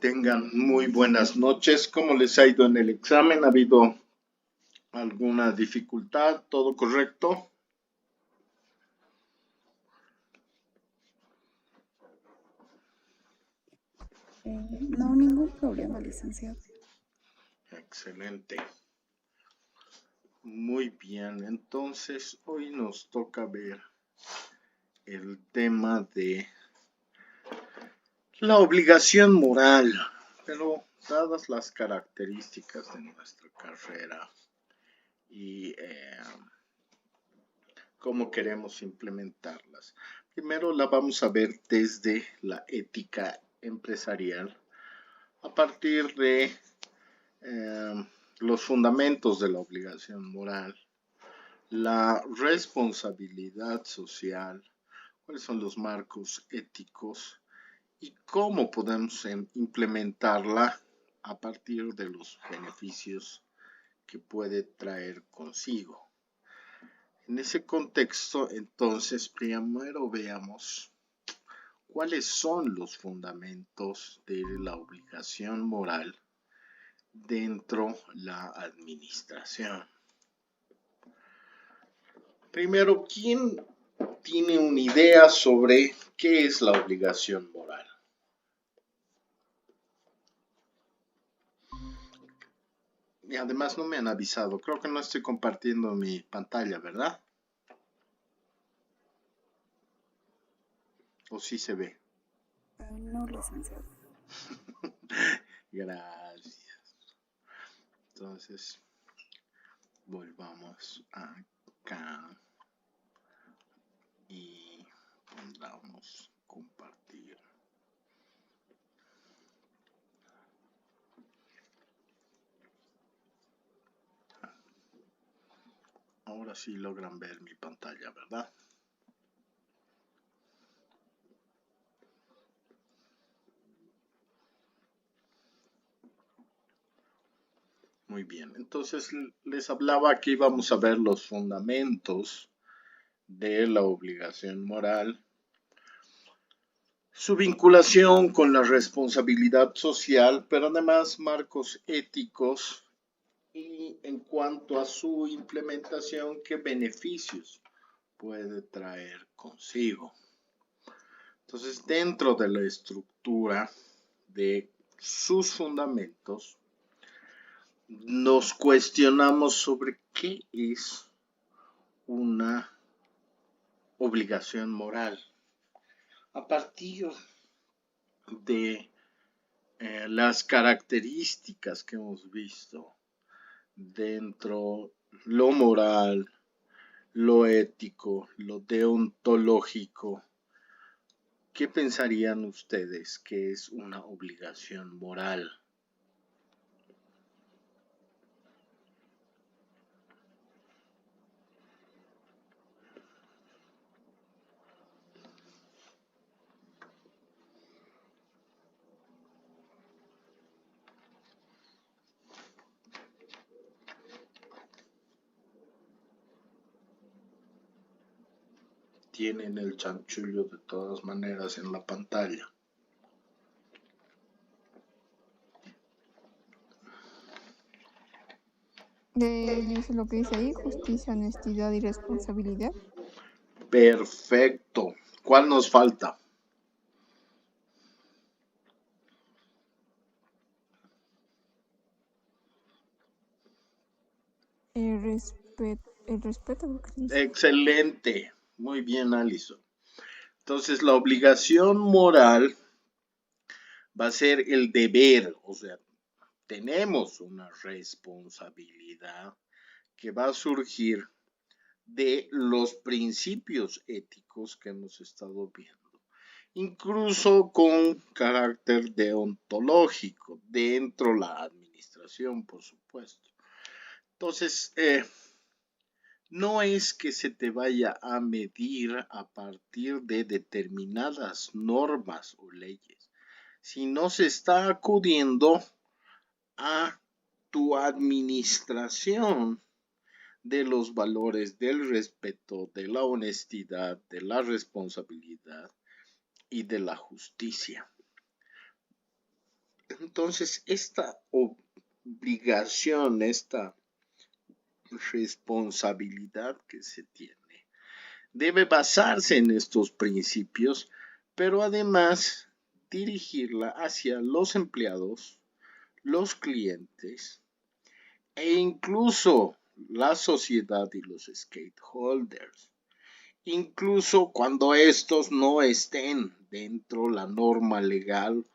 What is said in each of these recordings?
Tengan muy buenas noches. ¿Cómo les ha ido en el examen? ¿Ha habido alguna dificultad? ¿Todo correcto? No, ningún problema, licenciado. Excelente. Muy bien, entonces hoy nos toca ver el tema de la obligación moral, pero dadas las características de nuestra carrera y cómo queremos implementarlas. Primero la vamos a ver desde la ética empresarial a partir de los fundamentos de la obligación moral, la responsabilidad social, cuáles son los marcos éticos y cómo podemos implementarla a partir de los beneficios que puede traer consigo. En ese contexto, entonces, primero veamos cuáles son los fundamentos de la obligación moral dentro de la administración. Primero, ¿quién tiene una idea sobre qué es la obligación moral? Y además no me han avisado, creo que no estoy compartiendo mi pantalla, ¿verdad? ¿O sí se ve? No, licenciado. Gracias. Entonces, volvamos acá y pongamos compartir. Ahora sí logran ver mi pantalla, ¿verdad? Muy bien, entonces les hablaba que íbamos a ver los fundamentos de la obligación moral, su vinculación con la responsabilidad social, pero además marcos éticos y en cuanto a su implementación, qué beneficios puede traer consigo. Entonces, dentro de la estructura de sus fundamentos, nos cuestionamos sobre qué es una obligación moral. A partir de las características que hemos visto dentro lo moral, lo ético, lo deontológico, ¿qué pensarían ustedes que es una obligación moral? Tienen el chanchullo de todas maneras en la pantalla. Dice lo que dice ahí, justicia, honestidad y responsabilidad. Perfecto. ¿Cuál nos falta? El respeto. Excelente. Muy bien, Alison. Entonces, la obligación moral va a ser el deber, o sea, tenemos una responsabilidad que va a surgir de los principios éticos que hemos estado viendo, incluso con carácter deontológico dentro de la administración, por supuesto. Entonces, no es que se te vaya a medir a partir de determinadas normas o leyes, sino se está acudiendo a tu administración de los valores del respeto, de la honestidad, de la responsabilidad y de la justicia. Entonces, esta obligación, esta responsabilidad que se tiene, debe basarse en estos principios, pero además dirigirla hacia los empleados, los clientes e incluso la sociedad y los stakeholders, incluso cuando estos no estén dentro de la norma legal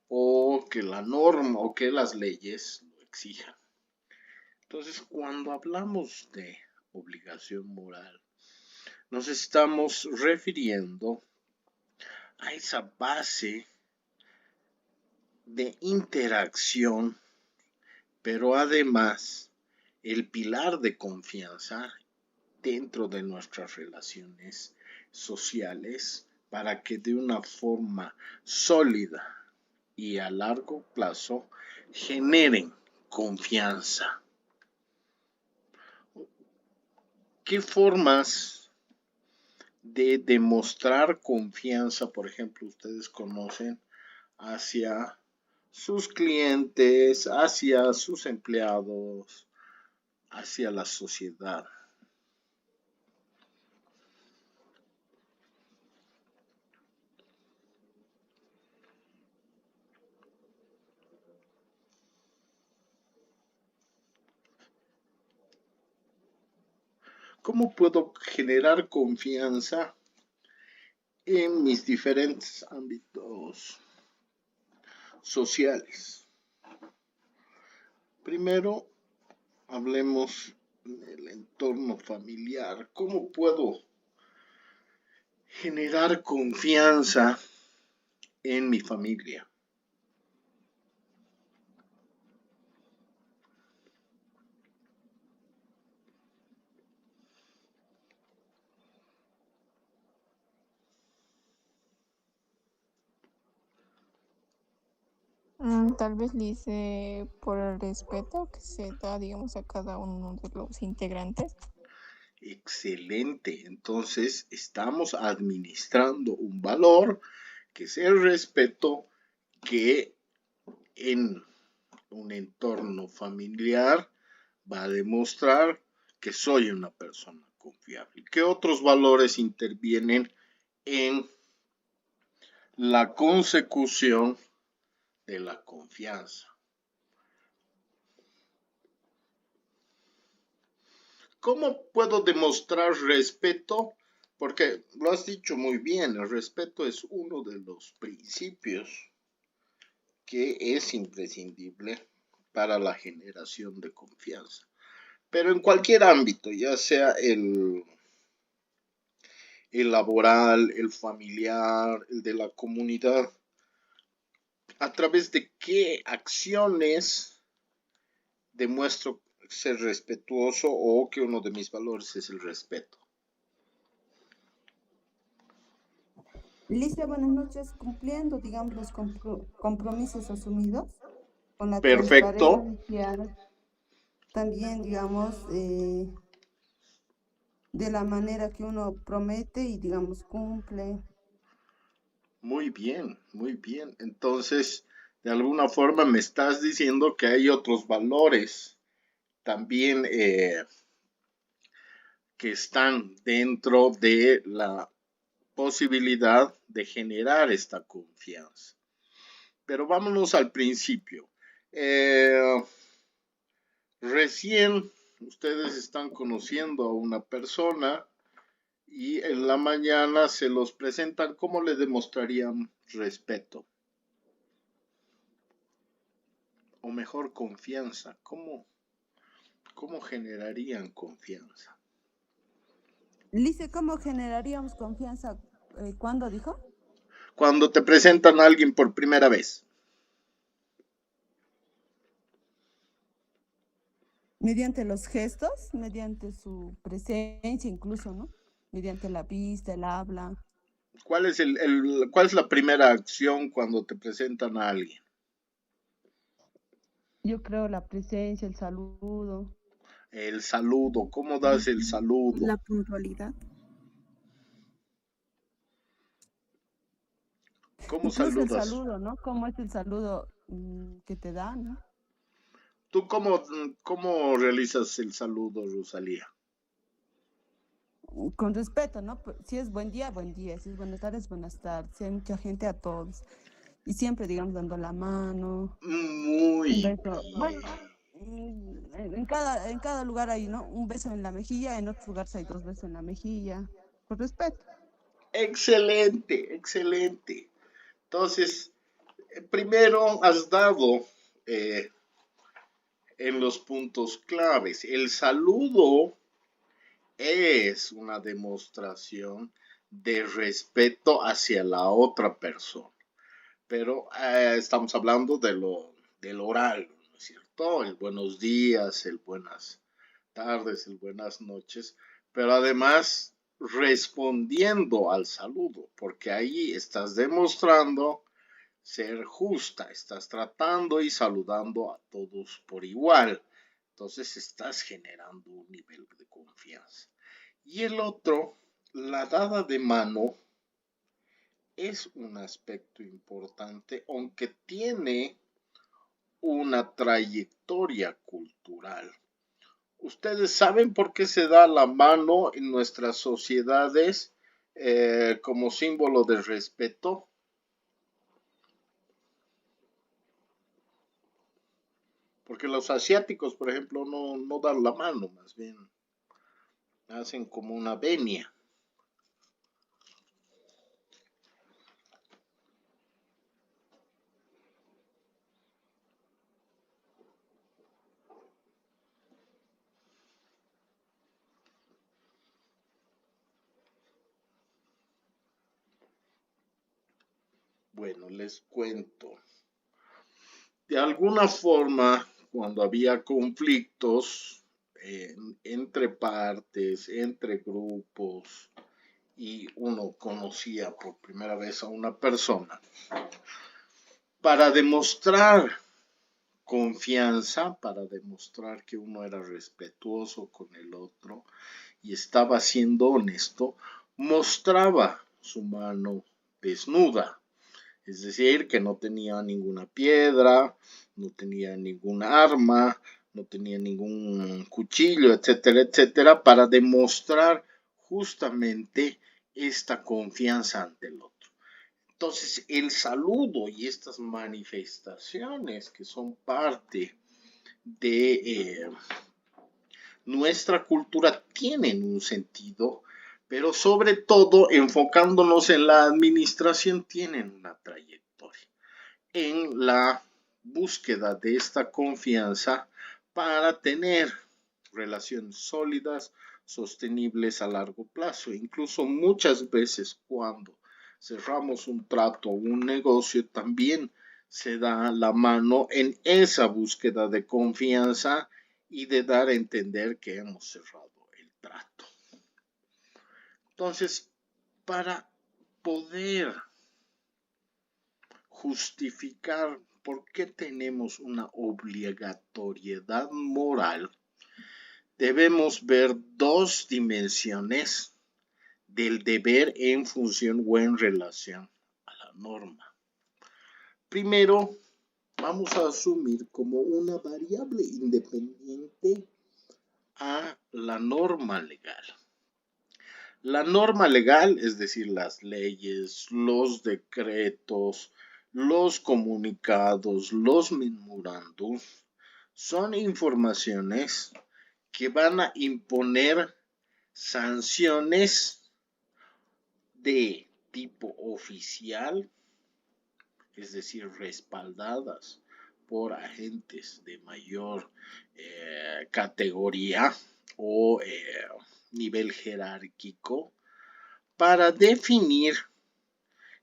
o que la norma o que las leyes lo exijan. Entonces, cuando hablamos de obligación moral, nos estamos refiriendo a esa base de interacción, pero además el pilar de confianza dentro de nuestras relaciones sociales para que de una forma sólida y a largo plazo generen confianza. ¿Qué formas de demostrar confianza, por ejemplo, ustedes conocen hacia sus clientes, hacia sus empleados, hacia la sociedad? ¿Cómo puedo generar confianza en mis diferentes ámbitos sociales? Primero, hablemos del entorno familiar. ¿Cómo puedo generar confianza en mi familia? Tal vez le hice por el respeto que se da, digamos, a cada uno de los integrantes. Excelente. Entonces, estamos administrando un valor que es el respeto, que en un entorno familiar va a demostrar que soy una persona confiable. ¿Qué otros valores intervienen en la consecución de la confianza? ¿Cómo puedo demostrar respeto? Porque lo has dicho muy bien, el respeto es uno de los principios que es imprescindible para la generación de confianza. Pero en cualquier ámbito, ya sea el laboral, el familiar, el de la comunidad, a través de qué acciones demuestro ser respetuoso o que uno de mis valores es el respeto. Licia, buenas noches. Cumpliendo, digamos, los compromisos asumidos con la Perfecto. transparencia, también, digamos, de la manera que uno promete y, digamos, cumple. Muy bien, muy bien. Entonces, de alguna forma me estás diciendo que hay otros valores también que están dentro de la posibilidad de generar esta confianza. Pero vámonos al principio. Recién ustedes están conociendo a una persona y en la mañana se los presentan. ¿Cómo le demostrarían respeto? O mejor, confianza. ¿Cómo generarían confianza? Licia, ¿cómo generaríamos confianza? ¿Cuándo dijo? Cuando te presentan a alguien por primera vez. Mediante los gestos, mediante su presencia incluso, ¿no? Mediante la vista, el habla. ¿Cuál es la primera acción cuando te presentan a alguien? Yo creo la presencia, el saludo. El saludo. ¿Cómo das el saludo? La puntualidad. ¿Cómo Incluso el saludas? saludo, ¿no? ¿Cómo es el saludo? que te da, ¿no? ¿Tú cómo realizas el saludo, Rosalía? Con respeto, ¿no? Si es buen día, si es buenas tardes, si hay mucha gente a todos. Y siempre, digamos, dando la mano, un Muy beso. Bueno, bien. en cada lugar hay, ¿no? Un beso en la mejilla, en otros lugares hay dos besos en la mejilla. Con respeto. Excelente, excelente. Entonces, primero has dado eh, en los puntos claves. El saludo es una demostración de respeto hacia la otra persona. Pero estamos hablando del oral, ¿no es cierto? El buenos días, el buenas tardes, el buenas noches, pero además respondiendo al saludo, porque ahí estás demostrando ser justa, estás tratando y saludando a todos por igual. Entonces estás generando un nivel de confianza. Y el otro, la dada de mano, es un aspecto importante, aunque tiene una trayectoria cultural. ¿Ustedes saben por qué se da la mano en nuestras sociedades como símbolo de respeto? Porque los asiáticos, por ejemplo, no dan la mano, más bien hacen como una venia. Bueno, les cuento. De alguna forma, cuando había conflictos entre partes, entre grupos, y uno conocía por primera vez a una persona, para demostrar confianza, para demostrar que uno era respetuoso con el otro y estaba siendo honesto, mostraba su mano desnuda. Es decir, que no tenía ninguna piedra, no tenía ninguna arma, no tenía ningún cuchillo, etcétera, etcétera, para demostrar justamente esta confianza ante el otro. Entonces, el saludo y estas manifestaciones que son parte de nuestra cultura tienen un sentido, pero sobre todo enfocándonos en la administración tienen una trayectoria en la búsqueda de esta confianza para tener relaciones sólidas, sostenibles a largo plazo. Incluso muchas veces cuando cerramos un trato o un negocio también se da la mano en esa búsqueda de confianza y de dar a entender que hemos cerrado el trato. Entonces, para poder justificar por qué tenemos una obligatoriedad moral, debemos ver dos dimensiones del deber en función o en relación a la norma. Primero, vamos a asumir como una variable independiente a la norma legal. La norma legal, es decir, las leyes, los decretos, los comunicados, los memorandos, son informaciones que van a imponer sanciones de tipo oficial, es decir, respaldadas por agentes de mayor categoría o nivel jerárquico, para definir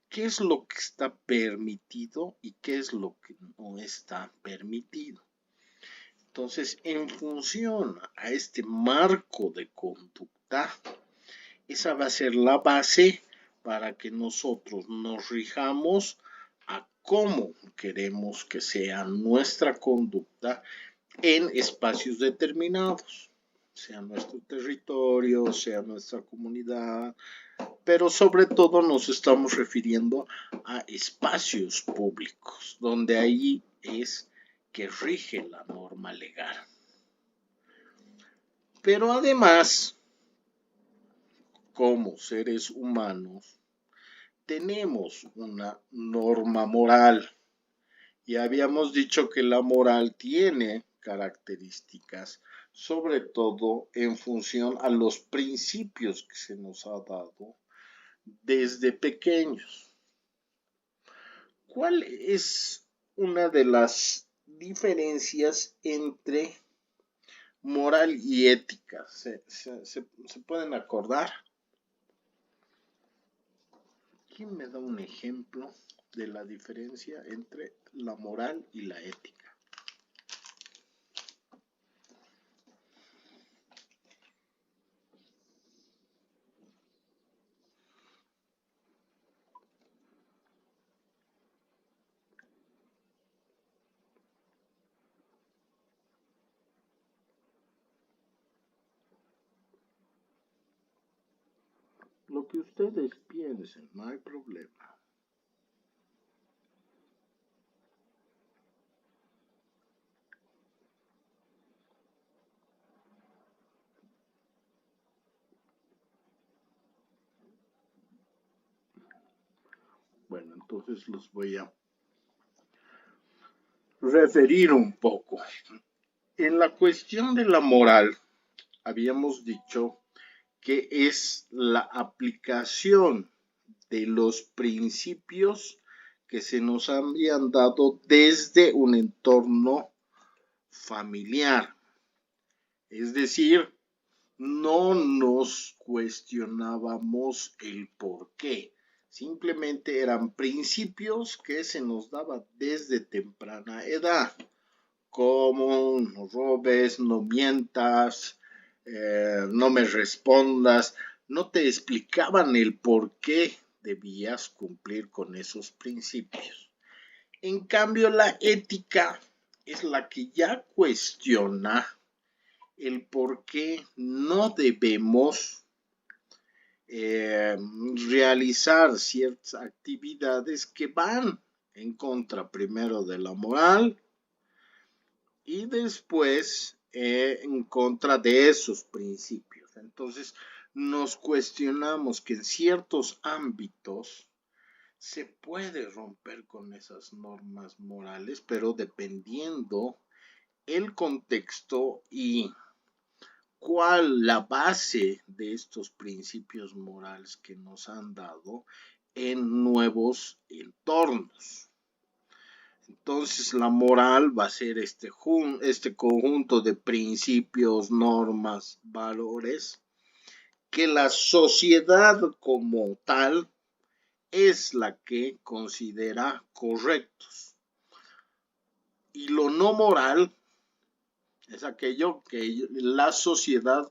qué es lo que está permitido y qué es lo que no está permitido. Entonces, en función a este marco de conducta, esa va a ser la base para que nosotros nos rijamos a cómo queremos que sea nuestra conducta en espacios determinados, sea nuestro territorio, sea nuestra comunidad, pero sobre todo nos estamos refiriendo a espacios públicos, donde ahí es que rige la norma legal. Pero además, como seres humanos, tenemos una norma moral. Y habíamos dicho que la moral tiene características, sobre todo en función a los principios que se nos ha dado desde pequeños. ¿Cuál es una de las diferencias entre moral y ética? ¿Se pueden acordar? ¿Quién me da un ejemplo de la diferencia entre la moral y la ética? Lo que ustedes piensen, no hay problema. Bueno, entonces los voy a referir un poco. En la cuestión de la moral, habíamos dicho que es la aplicación de los principios que se nos habían dado desde un entorno familiar. Es decir, no nos cuestionábamos el por qué. Simplemente eran principios que se nos daban desde temprana edad, como no robes, no mientas, no me respondas. No te explicaban el por qué debías cumplir con esos principios. En cambio, la ética es la que ya cuestiona el por qué no debemos realizar ciertas actividades que van en contra primero de la moral y después en contra de esos principios. Entonces nos cuestionamos que en ciertos ámbitos se puede romper con esas normas morales, pero dependiendo el contexto y cuál la base de estos principios morales que nos han dado en nuevos entornos. Entonces la moral va a ser este conjunto de principios, normas, valores que la sociedad como tal es la que considera correctos. Y lo no moral es aquello que la sociedad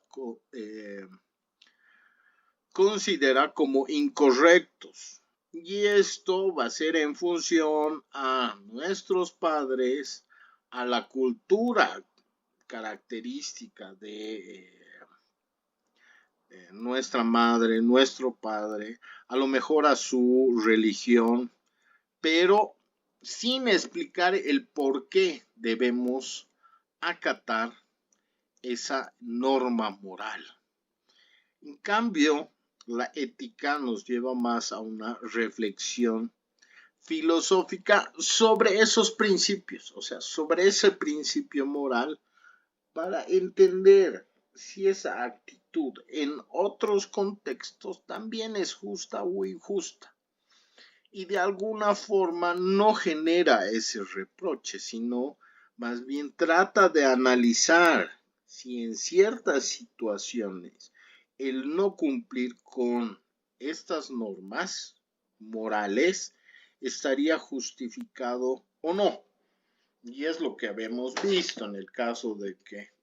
considera como incorrectos. Y esto va a ser en función a nuestros padres, a la cultura característica de nuestra madre, nuestro padre, a lo mejor a su religión, pero sin explicar el por qué debemos acatar esa norma moral. En cambio, la ética nos lleva más a una reflexión filosófica sobre esos principios, o sea, sobre ese principio moral, para entender si esa actitud en otros contextos también es justa o injusta. Y de alguna forma no genera ese reproche, sino más bien trata de analizar si en ciertas situaciones el no cumplir con estas normas morales estaría justificado o no. Y es lo que habíamos visto en el caso de que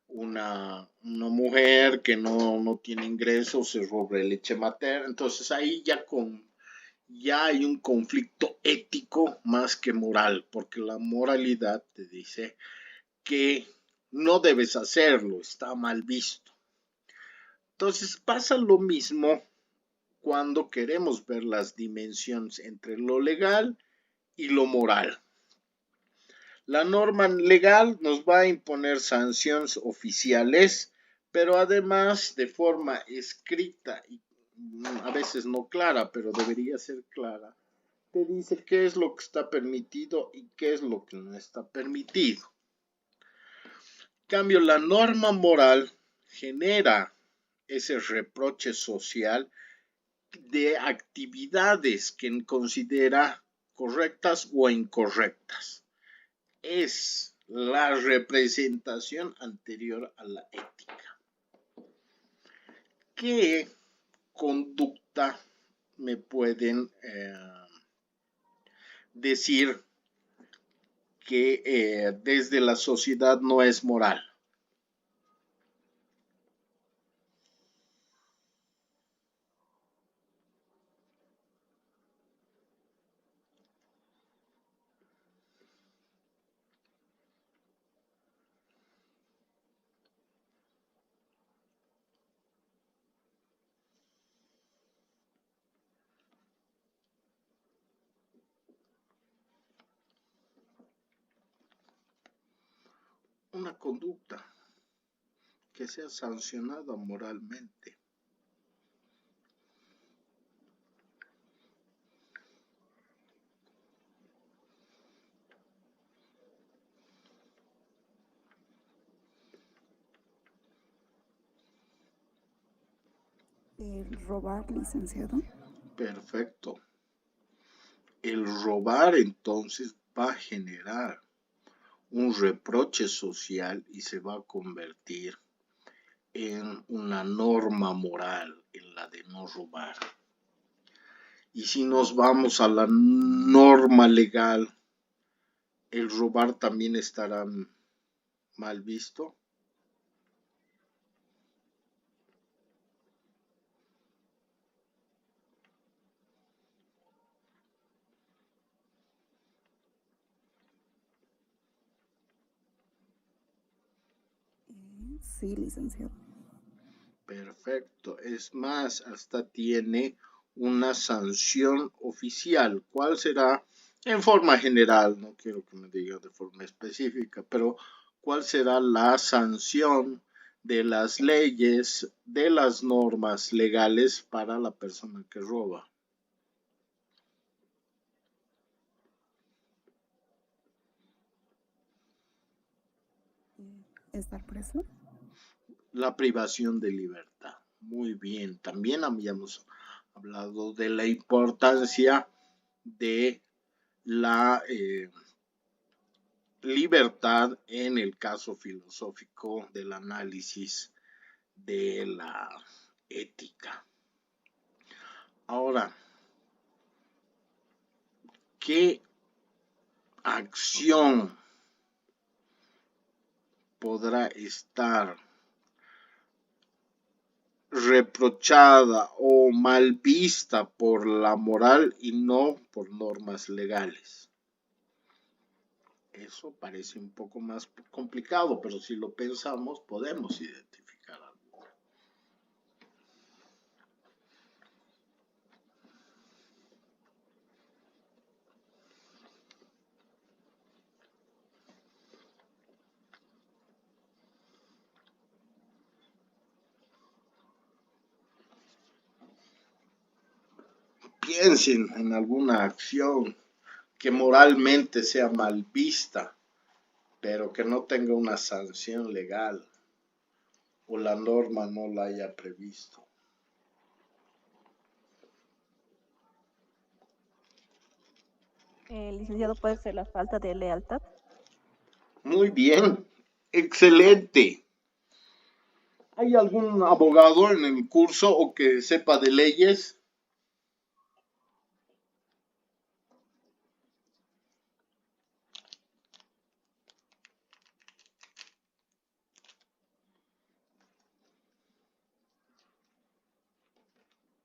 una mujer que no tiene ingresos se robe leche materna. Entonces ahí ya hay un conflicto ético más que moral, porque la moralidad te dice que no debes hacerlo, está mal visto. Entonces pasa lo mismo cuando queremos ver las dimensiones entre lo legal y lo moral. La norma legal nos va a imponer sanciones oficiales, pero además de forma escrita y a veces no clara, pero debería ser clara, te dice qué es lo que está permitido y qué es lo que no está permitido. En cambio, la norma moral genera ese reproche social de actividades que considera correctas o incorrectas. Es la representación anterior a la ética. ¿Qué conducta me pueden decir que desde la sociedad no es moral? Una conducta que sea sancionada moralmente. El robar, licenciado. Perfecto. El robar entonces va a generar un reproche social y se va a convertir en una norma moral, en la de no robar. Y si nos vamos a la norma legal, ¿el robar también estará mal visto? Sí, licenciado. Perfecto. Es más, hasta tiene una sanción oficial. ¿Cuál será? En forma general, no quiero que me diga de forma específica, pero ¿cuál será la sanción de las leyes, de las normas legales para la persona que roba? ¿Estar preso? La privación de libertad. Muy bien. También habíamos hablado de la importancia de la libertad en el caso filosófico del análisis de la ética. Ahora, ¿qué acción podrá estar reprochada o mal vista por la moral y no por normas legales? Eso parece un poco más complicado, pero si lo pensamos podemos identificar algo. Piensen en alguna acción que moralmente sea mal vista, pero que no tenga una sanción legal o la norma no la haya previsto. Licenciado, puede ser la falta de lealtad. Muy bien, excelente. ¿Hay algún abogado en el curso o que sepa de leyes?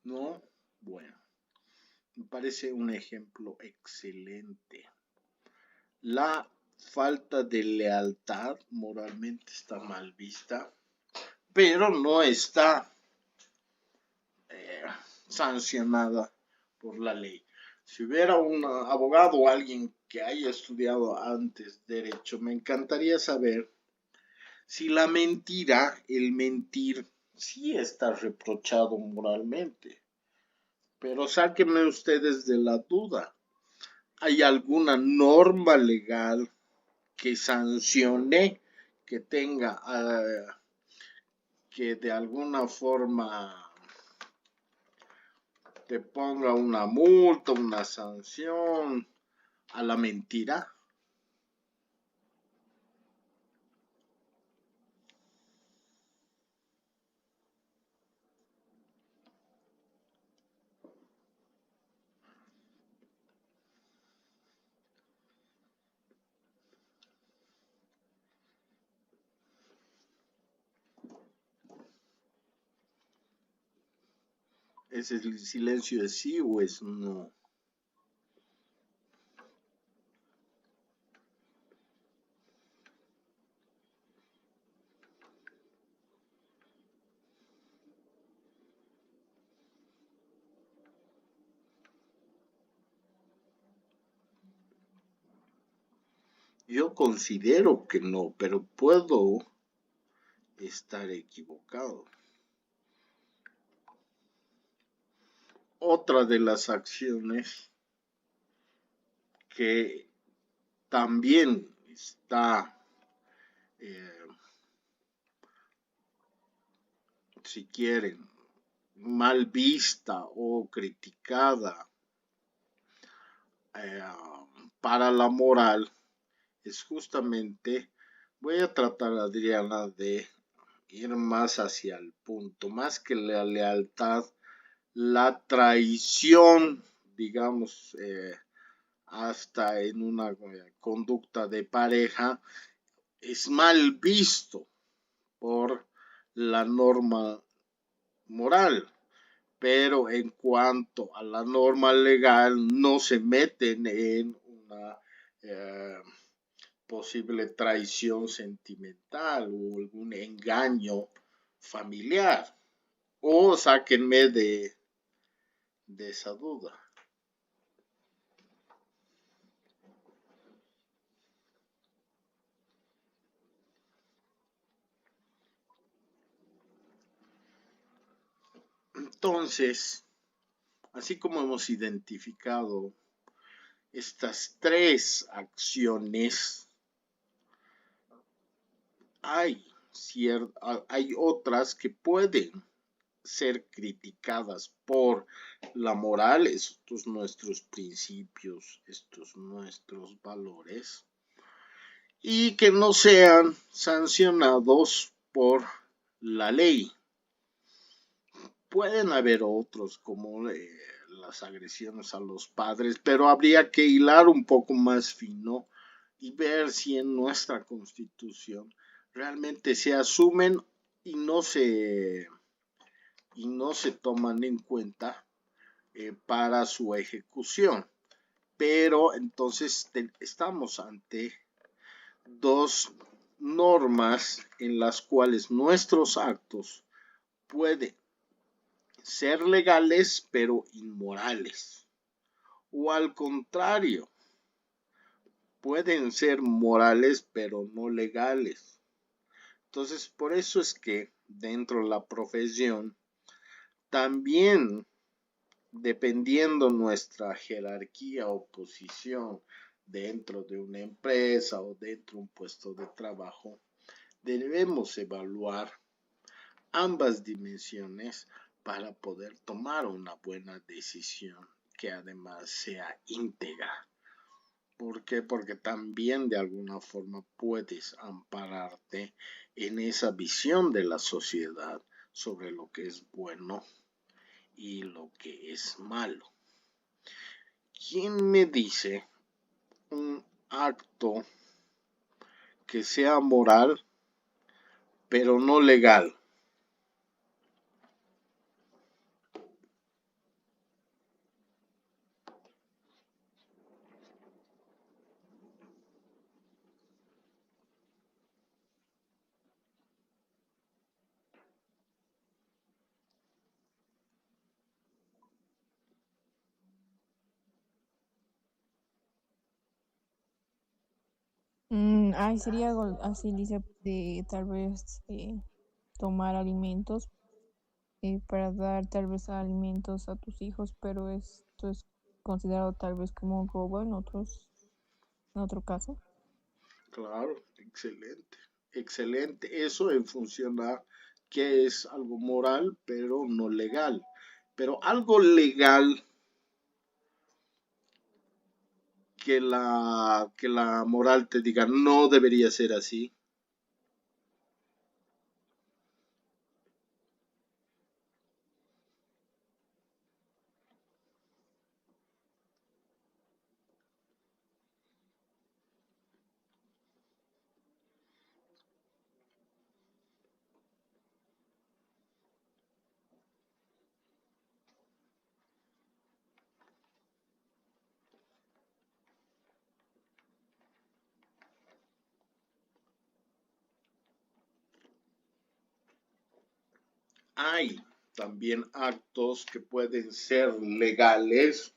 ¿No? Bueno, me parece un ejemplo excelente. La falta de lealtad moralmente está mal vista, pero no está sancionada por la ley. Si hubiera un abogado o alguien que haya estudiado antes derecho, me encantaría saber si la mentira, el mentir, sí está reprochado moralmente. Pero sáquenme ustedes de la duda. ¿Hay alguna norma legal que sancione, que tenga, que de alguna forma te ponga una multa, una sanción a la mentira? ¿Es el silencio de sí o es no? Yo considero que no, pero puedo estar equivocado. Otra de las acciones que también está, si quieren, mal vista o criticada eh, para la moral es justamente, voy a tratar, Adriana, de ir más hacia el punto, más que la lealtad, la traición, digamos, hasta en una conducta de pareja, es mal visto por la norma moral, pero en cuanto a la norma legal no se meten en una posible traición sentimental o algún engaño familiar. O sáquenme de esa duda. Entonces, así como hemos identificado estas tres acciones, hay otras que pueden ser criticadas por la moral, estos nuestros principios, estos nuestros valores, y que no sean sancionados por la ley. Pueden haber otros como las agresiones a los padres, pero habría que hilar un poco más fino y ver si en nuestra Constitución realmente se asumen y no se toman en cuenta para su ejecución. Pero entonces estamos ante dos normas en las cuales nuestros actos pueden ser legales pero inmorales, o al contrario, pueden ser morales pero no legales. Entonces, por eso es que dentro de la profesión también, dependiendo nuestra jerarquía o posición dentro de una empresa o dentro de un puesto de trabajo, debemos evaluar ambas dimensiones para poder tomar una buena decisión que además sea íntegra. ¿Por qué? Porque también de alguna forma puedes ampararte en esa visión de la sociedad sobre lo que es bueno y lo que es malo. ¿Quién me dice un acto que sea moral pero no legal? Ay, sería algo así, dice, de tal vez tomar alimentos para dar tal vez alimentos a tus hijos, pero esto es considerado tal vez como un robo en otro caso. Claro, excelente, excelente. Eso en función a que es algo moral, pero no legal. Pero algo legal que la moral te diga no debería ser así. Hay también actos que pueden ser legales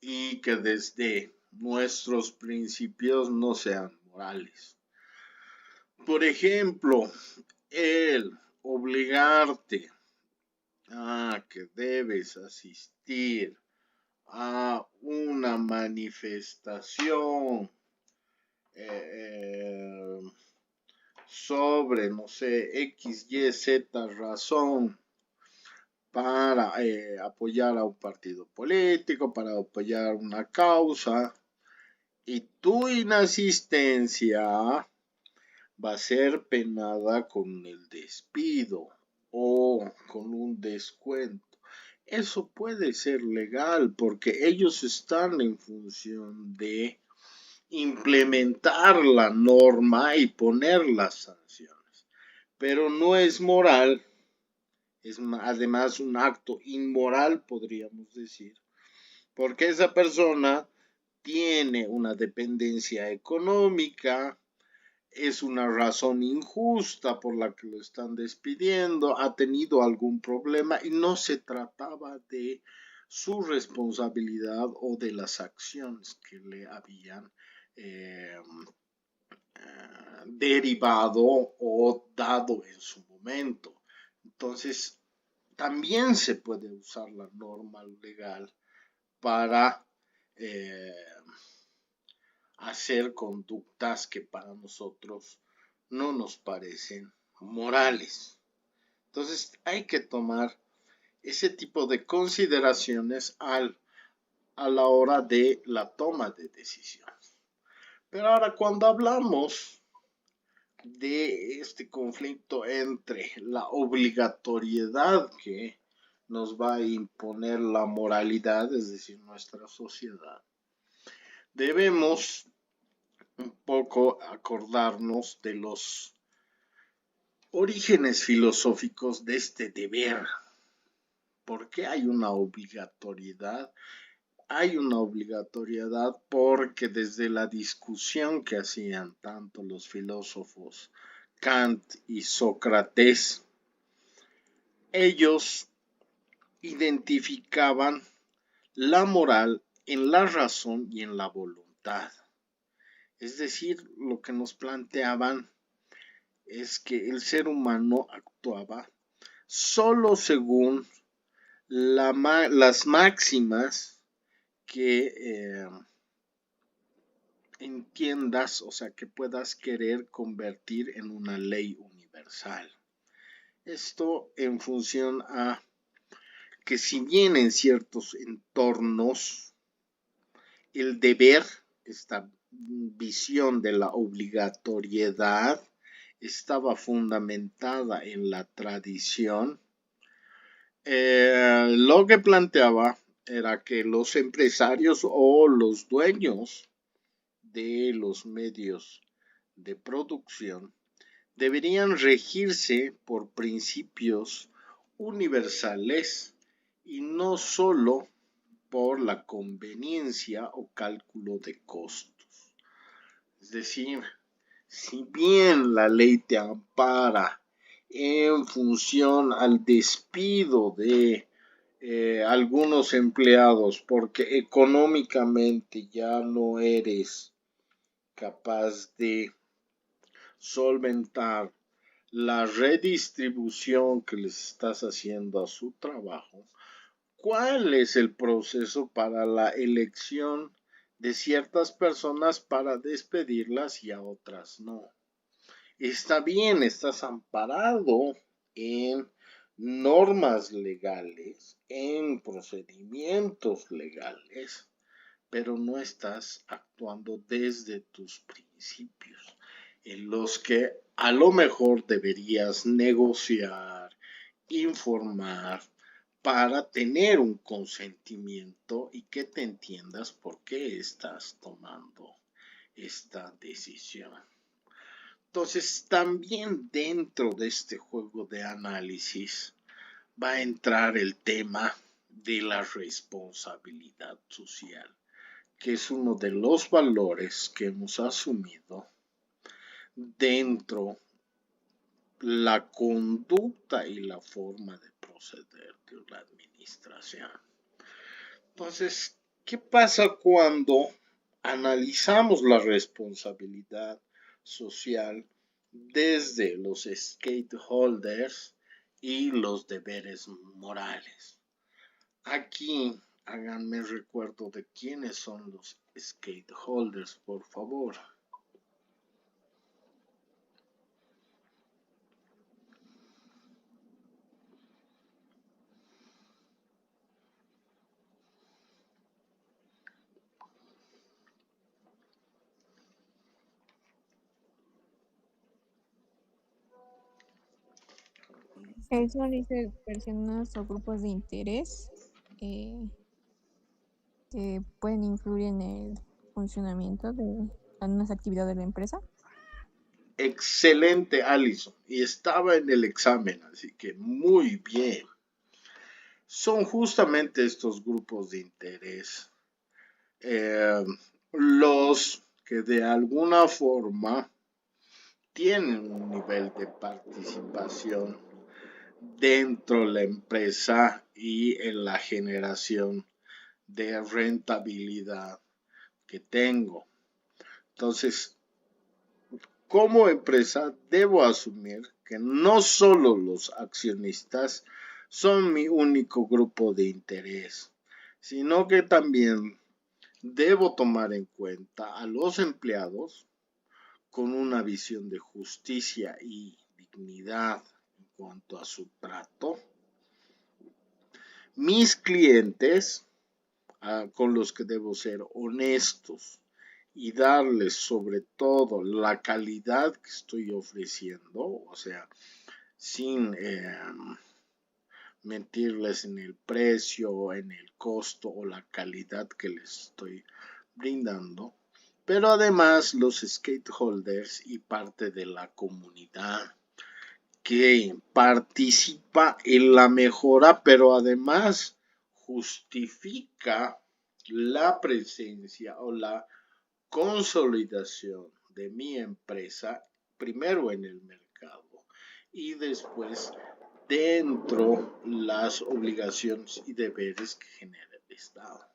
y que desde nuestros principios no sean morales. Por ejemplo, el obligarte a que debes asistir a una manifestación eh, sobre, no sé, X, Y, Z razón para apoyar a un partido político, para apoyar una causa, y tu inasistencia va a ser penada con el despido o con un descuento. Eso puede ser legal porque ellos están en función de implementar la norma y poner las sanciones. Pero no es moral, es además un acto inmoral, podríamos decir, porque esa persona tiene una dependencia económica, es una razón injusta por la que lo están despidiendo, ha tenido algún problema y no se trataba de su responsabilidad o de las acciones que le habían eh, derivado o dado en su momento. Entonces, también se puede usar la norma legal para eh, hacer conductas que para nosotros no nos parecen morales. Entonces hay que tomar ese tipo de consideraciones a la hora de la toma de decisiones. Pero ahora cuando hablamos de este conflicto entre la obligatoriedad que nos va a imponer la moralidad, es decir, nuestra sociedad, debemos un poco acordarnos de los orígenes filosóficos de este deber. ¿Por qué hay una obligatoriedad? Hay una obligatoriedad porque desde la discusión que hacían tanto los filósofos Kant y Sócrates, ellos identificaban la moral en la razón y en la voluntad. Es decir, lo que nos planteaban es que el ser humano actuaba solo según las máximas que entiendas, o sea, que puedas querer convertir en una ley universal. Esto en función a que si bien en ciertos entornos el deber, esta visión de la obligatoriedad, estaba fundamentada en la tradición, lo que planteaba era que los empresarios o los dueños de los medios de producción deberían regirse por principios universales y no solo por la conveniencia o cálculo de costos. Es decir, si bien la ley te ampara en función al despido de algunos empleados porque económicamente ya no eres capaz de solventar la redistribución que les estás haciendo a su trabajo, ¿cuál es el proceso para la elección de ciertas personas para despedirlas y a otras no? Está bien, estás amparado en normas legales, en procedimientos legales, pero no estás actuando desde tus principios, en los que a lo mejor deberías negociar, informar, para tener un consentimiento y que te entiendas por qué estás tomando esta decisión. Entonces, también dentro de este juego de análisis va a entrar el tema de la responsabilidad social, que es uno de los valores que hemos asumido dentro la conducta y la forma de proceder de la administración. Entonces, ¿qué pasa cuando analizamos la responsabilidad social desde los stakeholders y los deberes morales? Aquí háganme recuerdo de quiénes son los stakeholders, por favor. Eso dice personas o grupos de interés que pueden influir en el funcionamiento de algunas actividades de la empresa. Excelente, Alison. Y estaba en el examen, así que muy bien. Son justamente estos grupos de interés los que de alguna forma tienen un nivel de participación dentro de la empresa y en la generación de rentabilidad que tengo. Entonces, como empresa debo asumir que no solo los accionistas son mi único grupo de interés, sino que también debo tomar en cuenta a los empleados con una visión de justicia y dignidad en cuanto a su trato, mis clientes con los que debo ser honestos y darles sobre todo la calidad que estoy ofreciendo, o sea, sin mentirles en el precio, en el costo o la calidad que les estoy brindando, pero además los stakeholders y parte de la comunidad que participa en la mejora, pero además justifica la presencia o la consolidación de mi empresa, primero en el mercado y después dentro las obligaciones y deberes que genera el Estado.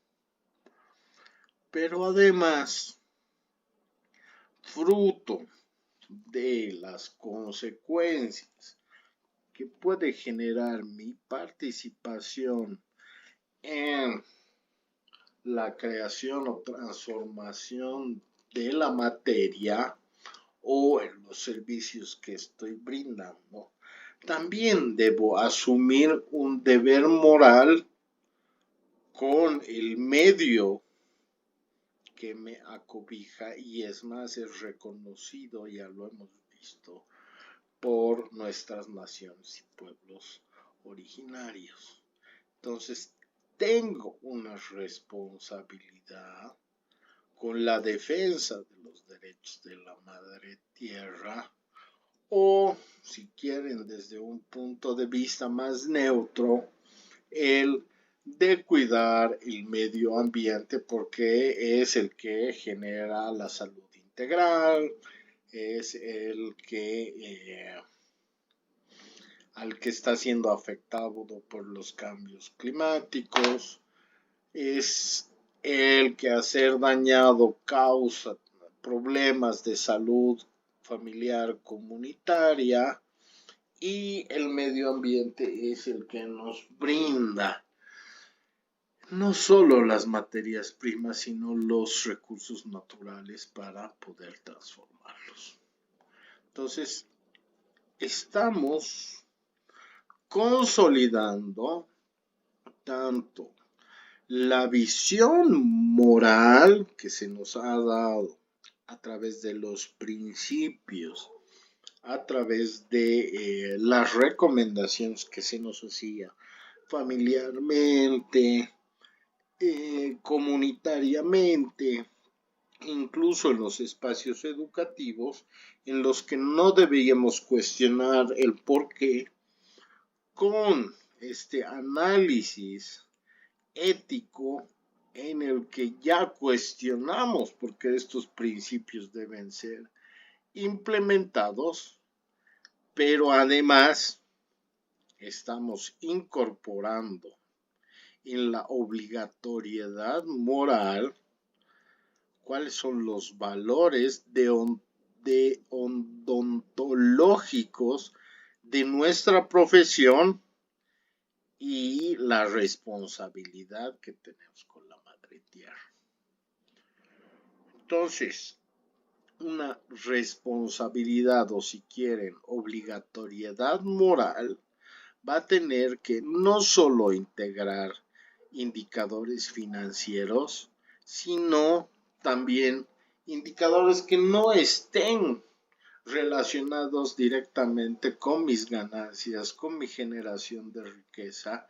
Pero además, fruto de las consecuencias que puede generar mi participación en la creación o transformación de la materia o en los servicios que estoy brindando, también debo asumir un deber moral con el medio que me acobija y es más, es reconocido, ya lo hemos visto, por nuestras naciones y pueblos originarios. Entonces, tengo una responsabilidad con la defensa de los derechos de la madre tierra, o si quieren desde un punto de vista más neutro, el de cuidar el medio ambiente porque es el que genera la salud integral, es el que al que está siendo afectado por los cambios climáticos, es el que a ser dañado causa problemas de salud familiar comunitaria, y el medio ambiente es el que nos brinda no solo las materias primas, sino los recursos naturales para poder transformarlos. Entonces, estamos consolidando tanto la visión moral que se nos ha dado a través de los principios, a través de las recomendaciones que se nos hacía familiarmente, comunitariamente, incluso en los espacios educativos, en los que no debíamos cuestionar el por qué, con este análisis ético en el que ya cuestionamos por qué estos principios deben ser implementados, pero además estamos incorporando en la obligatoriedad moral cuáles son los valores odontológicos de nuestra profesión y la responsabilidad que tenemos con la madre tierra. Entonces, una responsabilidad, o si quieren, obligatoriedad moral, va a tener que no solo integrar indicadores financieros, sino también indicadores que no estén relacionados directamente con mis ganancias, con mi generación de riqueza,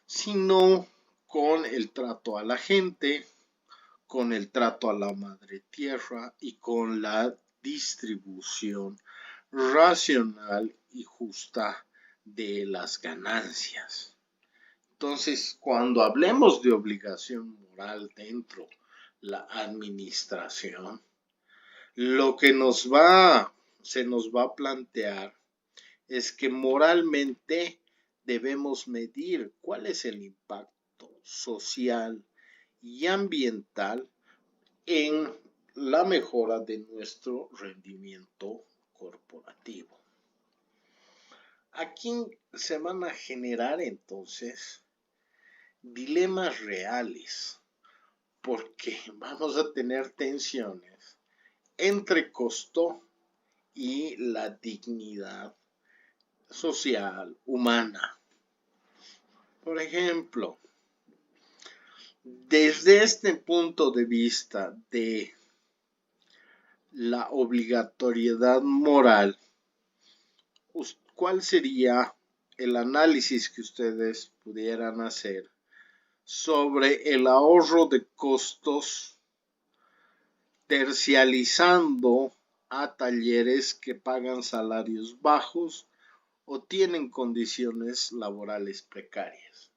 sino con el trato a la gente, con el trato a la madre tierra y con la distribución racional y justa de las ganancias. Entonces, cuando hablemos de obligación moral dentro de la administración, lo que se nos va a plantear es que moralmente debemos medir cuál es el impacto social y ambiental en la mejora de nuestro rendimiento corporativo. Aquí se van a generar entonces dilemas reales, porque vamos a tener tensiones entre costo y la dignidad social humana. Por ejemplo, desde este punto de vista de la obligatoriedad moral, ¿cuál sería el análisis que ustedes pudieran hacer sobre el ahorro de costos tercializando a talleres que pagan salarios bajos o tienen condiciones laborales precarias?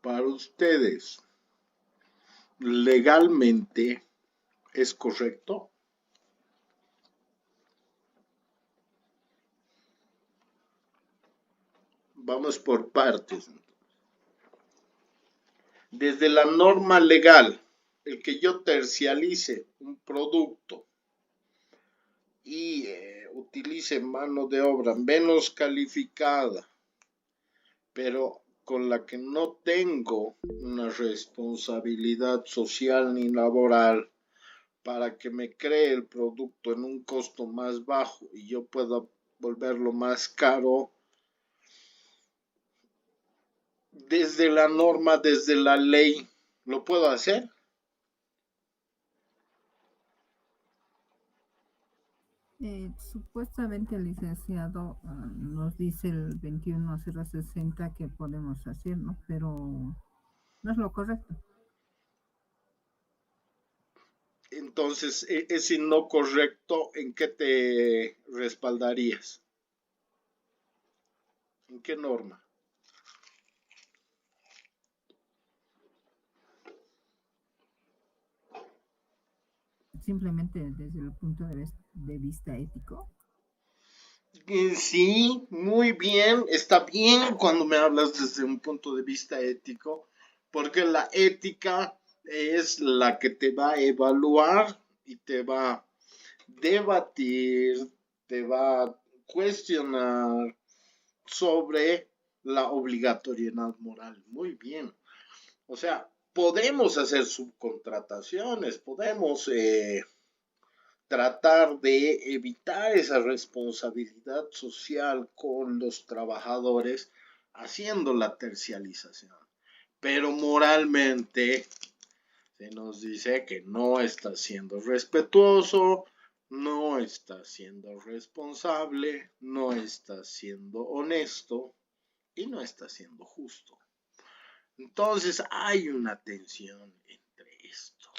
Para ustedes, ¿legalmente es correcto? Vamos por partes. Desde la norma legal, el que yo tercialice un producto y utilice mano de obra menos calificada, pero con la que no tengo una responsabilidad social ni laboral para que me cree el producto en un costo más bajo y yo pueda volverlo más caro, desde la norma, desde la ley, ¿lo puedo hacer? Supuestamente el licenciado nos dice el 21.060 que podemos hacer, ¿no? Pero no es lo correcto. Entonces, ese no correcto, ¿en qué te respaldarías? ¿En qué norma? Simplemente desde el punto de vista ético. Sí, muy bien. Está bien cuando me hablas desde un punto de vista ético, porque la ética es la que te va a evaluar y te va a debatir, te va a cuestionar sobre la obligatoriedad moral. Muy bien. O sea, podemos hacer subcontrataciones, podemos tratar de evitar esa responsabilidad social con los trabajadores haciendo la tercialización. Pero moralmente se nos dice que no está siendo respetuoso, no está siendo responsable, no está siendo honesto y no está siendo justo. Entonces hay una tensión entre esto.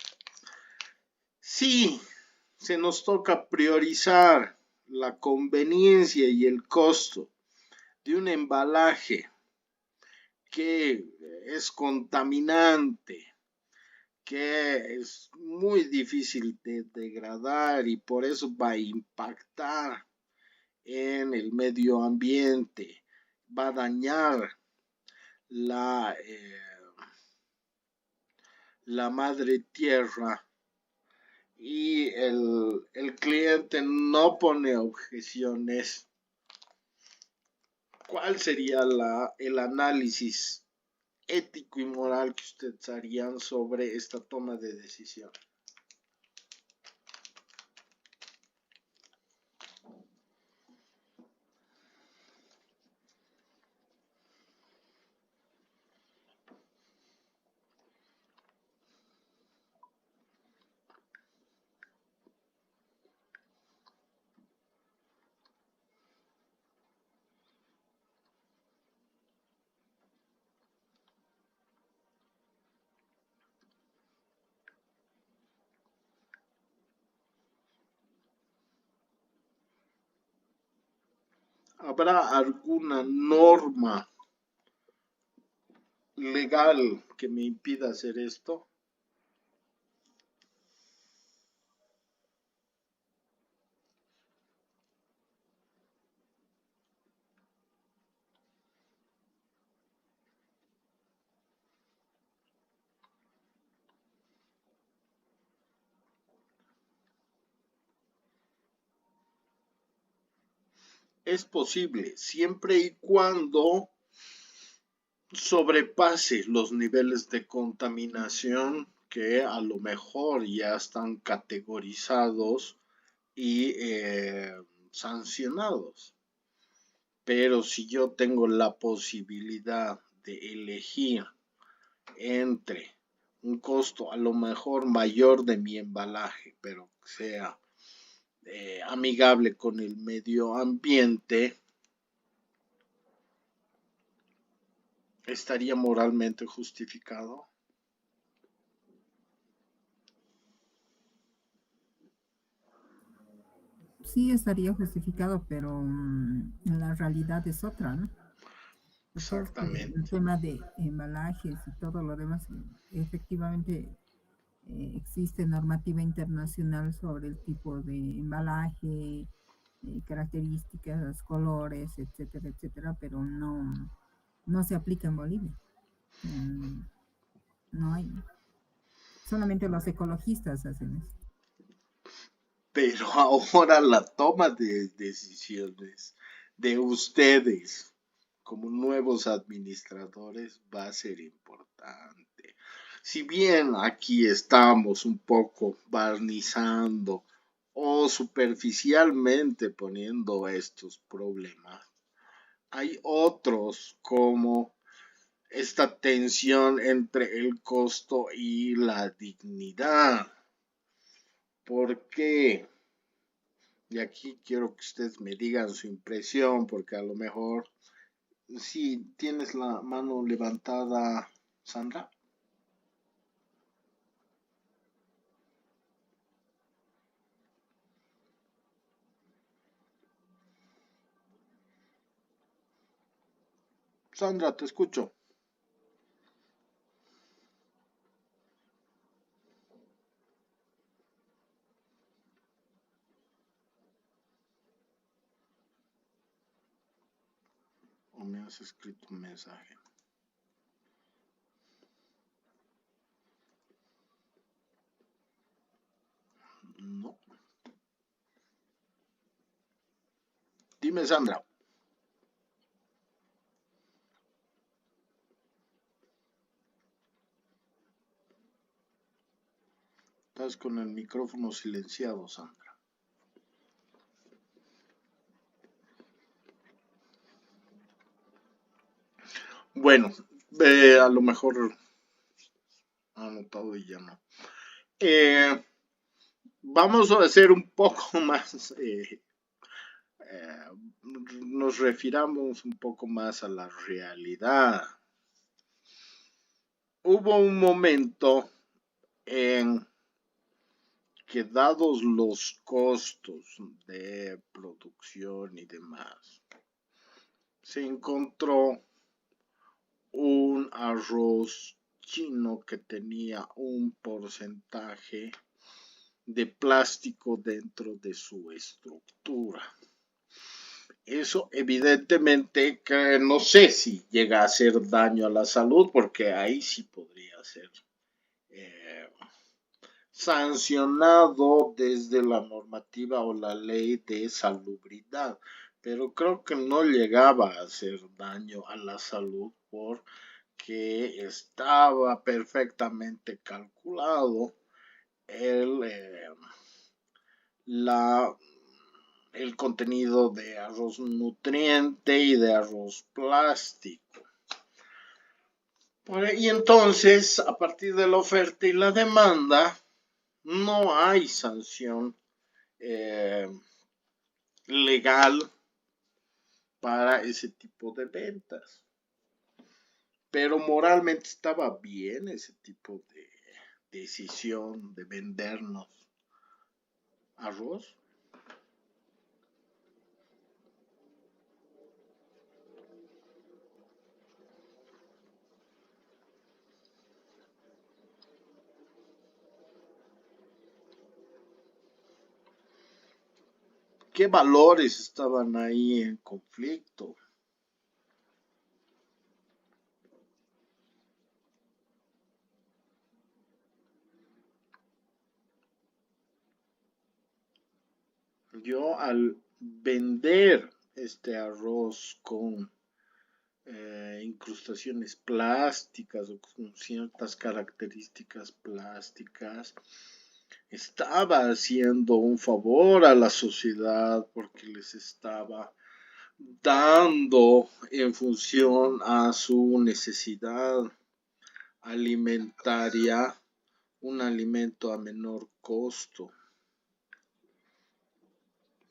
Sí, se nos toca priorizar la conveniencia y el costo de un embalaje que es contaminante, que es muy difícil de degradar y por eso va a impactar en el medio ambiente, va a dañar la madre tierra y el cliente no pone objeciones. ¿Cuál sería el análisis ético y moral que ustedes harían sobre esta toma de decisión? ¿Habrá alguna norma legal que me impida hacer esto? Es posible, siempre y cuando sobrepase los niveles de contaminación que a lo mejor ya están categorizados y sancionados. Pero si yo tengo la posibilidad de elegir entre un costo a lo mejor mayor de mi embalaje, pero que sea amigable con el medio ambiente, ¿estaría moralmente justificado? Sí estaría justificado, pero la realidad es otra, ¿no? Porque el Exactamente. tema de embalajes y todo lo demás, efectivamente existe normativa internacional sobre el tipo de embalaje, características, colores, etcétera, etcétera, pero no se aplica en Bolivia. Mm, No hay. Solamente los ecologistas hacen eso. Pero ahora la toma de decisiones de ustedes como nuevos administradores va a ser importante. Si bien aquí estamos un poco barnizando o superficialmente poniendo estos problemas, hay otros como esta tensión entre el costo y la dignidad. ¿Por qué? Y aquí quiero que ustedes me digan su impresión, porque a lo mejor, sí, tienes la mano levantada, Sandra. Sandra, te escucho. O me has escrito un mensaje. No. Dime, Sandra. Estás con el micrófono silenciado, Sandra. Bueno, a lo mejor ha anotado y ya no. Vamos a hacer un poco más, nos refiramos un poco más a la realidad. Hubo un momento en que, dados los costos de producción y demás, se encontró un arroz chino que tenía un porcentaje de plástico dentro de su estructura. Eso evidentemente que no sé si llega a hacer daño a la salud, porque ahí sí podría ser sancionado desde la normativa o la ley de salubridad, pero creo que no llegaba a hacer daño a la salud porque estaba perfectamente calculado el contenido de arroz nutriente y de arroz plástico. Y entonces, a partir de la oferta y la demanda, no hay sanción legal para ese tipo de ventas. Pero moralmente estaba bien ese tipo de decisión de vendernos arroz. ¿Qué valores estaban ahí en conflicto? Yo, al vender este arroz con incrustaciones plásticas o con ciertas características plásticas, estaba haciendo un favor a la sociedad porque les estaba dando en función a su necesidad alimentaria un alimento a menor costo.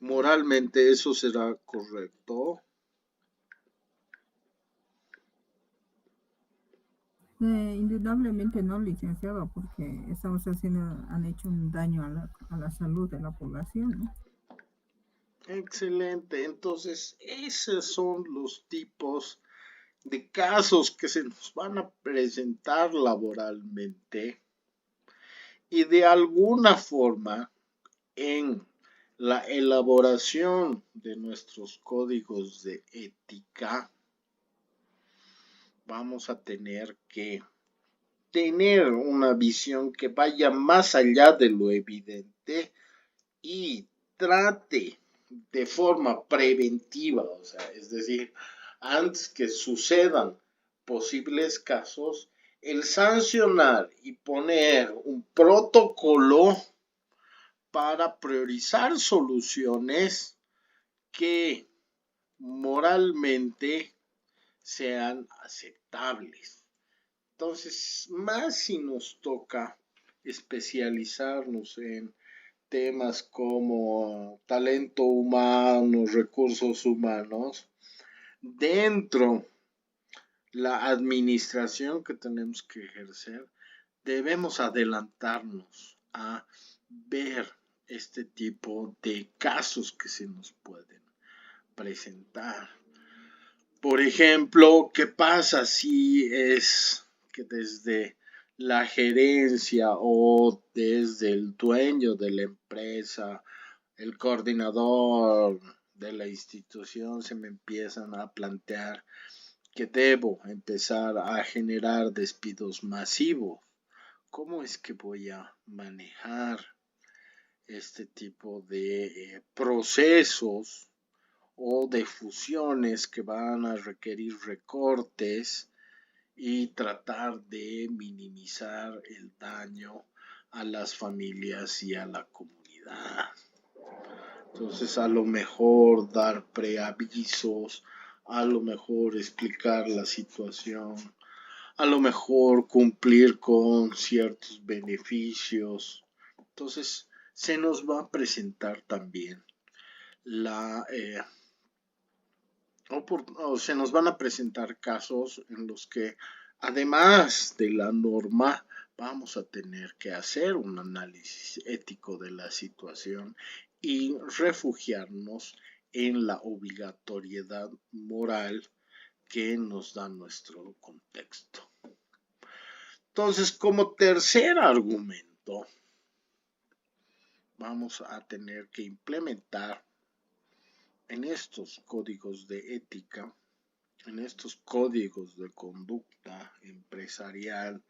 Moralmente, ¿eso será correcto? Indudablemente no, licenciado, porque han hecho un daño a la salud de la población, ¿no? Excelente. Entonces, esos son los tipos de casos que se nos van a presentar laboralmente y de alguna forma en la elaboración de nuestros códigos de ética vamos a tener que tener una visión que vaya más allá de lo evidente y trate de forma preventiva, o sea, es decir, antes que sucedan posibles casos, el sancionar y poner un protocolo para priorizar soluciones que moralmente sean aceptables. Entonces, más si nos toca especializarnos en temas como talento humano, recursos humanos, dentro la administración que tenemos que ejercer, debemos adelantarnos a ver este tipo de casos que se nos pueden presentar. Por ejemplo, ¿qué pasa si es que desde la gerencia o desde el dueño de la empresa, el coordinador de la institución se me empiezan a plantear que debo empezar a generar despidos masivos? ¿Cómo es que voy a manejar este tipo de procesos o de fusiones que van a requerir recortes y tratar de minimizar el daño a las familias y a la comunidad? Entonces, a lo mejor dar preavisos, a lo mejor explicar la situación, a lo mejor cumplir con ciertos beneficios. Entonces, se nos va a presentar también la o se nos van a presentar casos en los que, además de la norma, vamos a tener que hacer un análisis ético de la situación y refugiarnos en la obligatoriedad moral que nos da nuestro contexto. Entonces, como tercer argumento, vamos a tener que implementar en estos códigos de ética, en estos códigos de conducta empresarial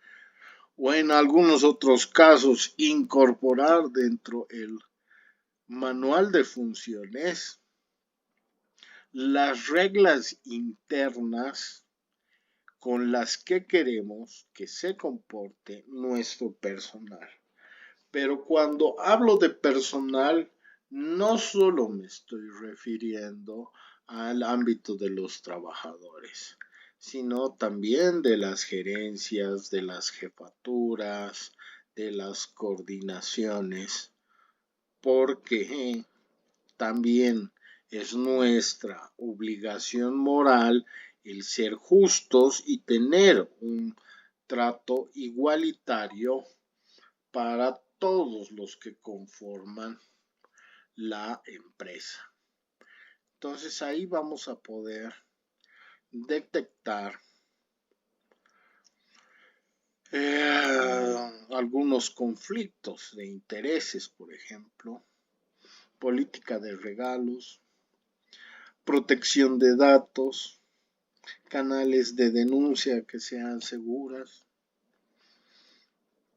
o en algunos otros casos incorporar dentro el manual de funciones las reglas internas con las que queremos que se comporte nuestro personal. Pero cuando hablo de personal, no solo me estoy refiriendo al ámbito de los trabajadores, sino también de las gerencias, de las jefaturas, de las coordinaciones, porque también es nuestra obligación moral el ser justos y tener un trato igualitario para todos los que conforman la empresa. Entonces ahí vamos a poder detectar algunos conflictos de intereses, por ejemplo, política de regalos, protección de datos, canales de denuncia que sean seguras,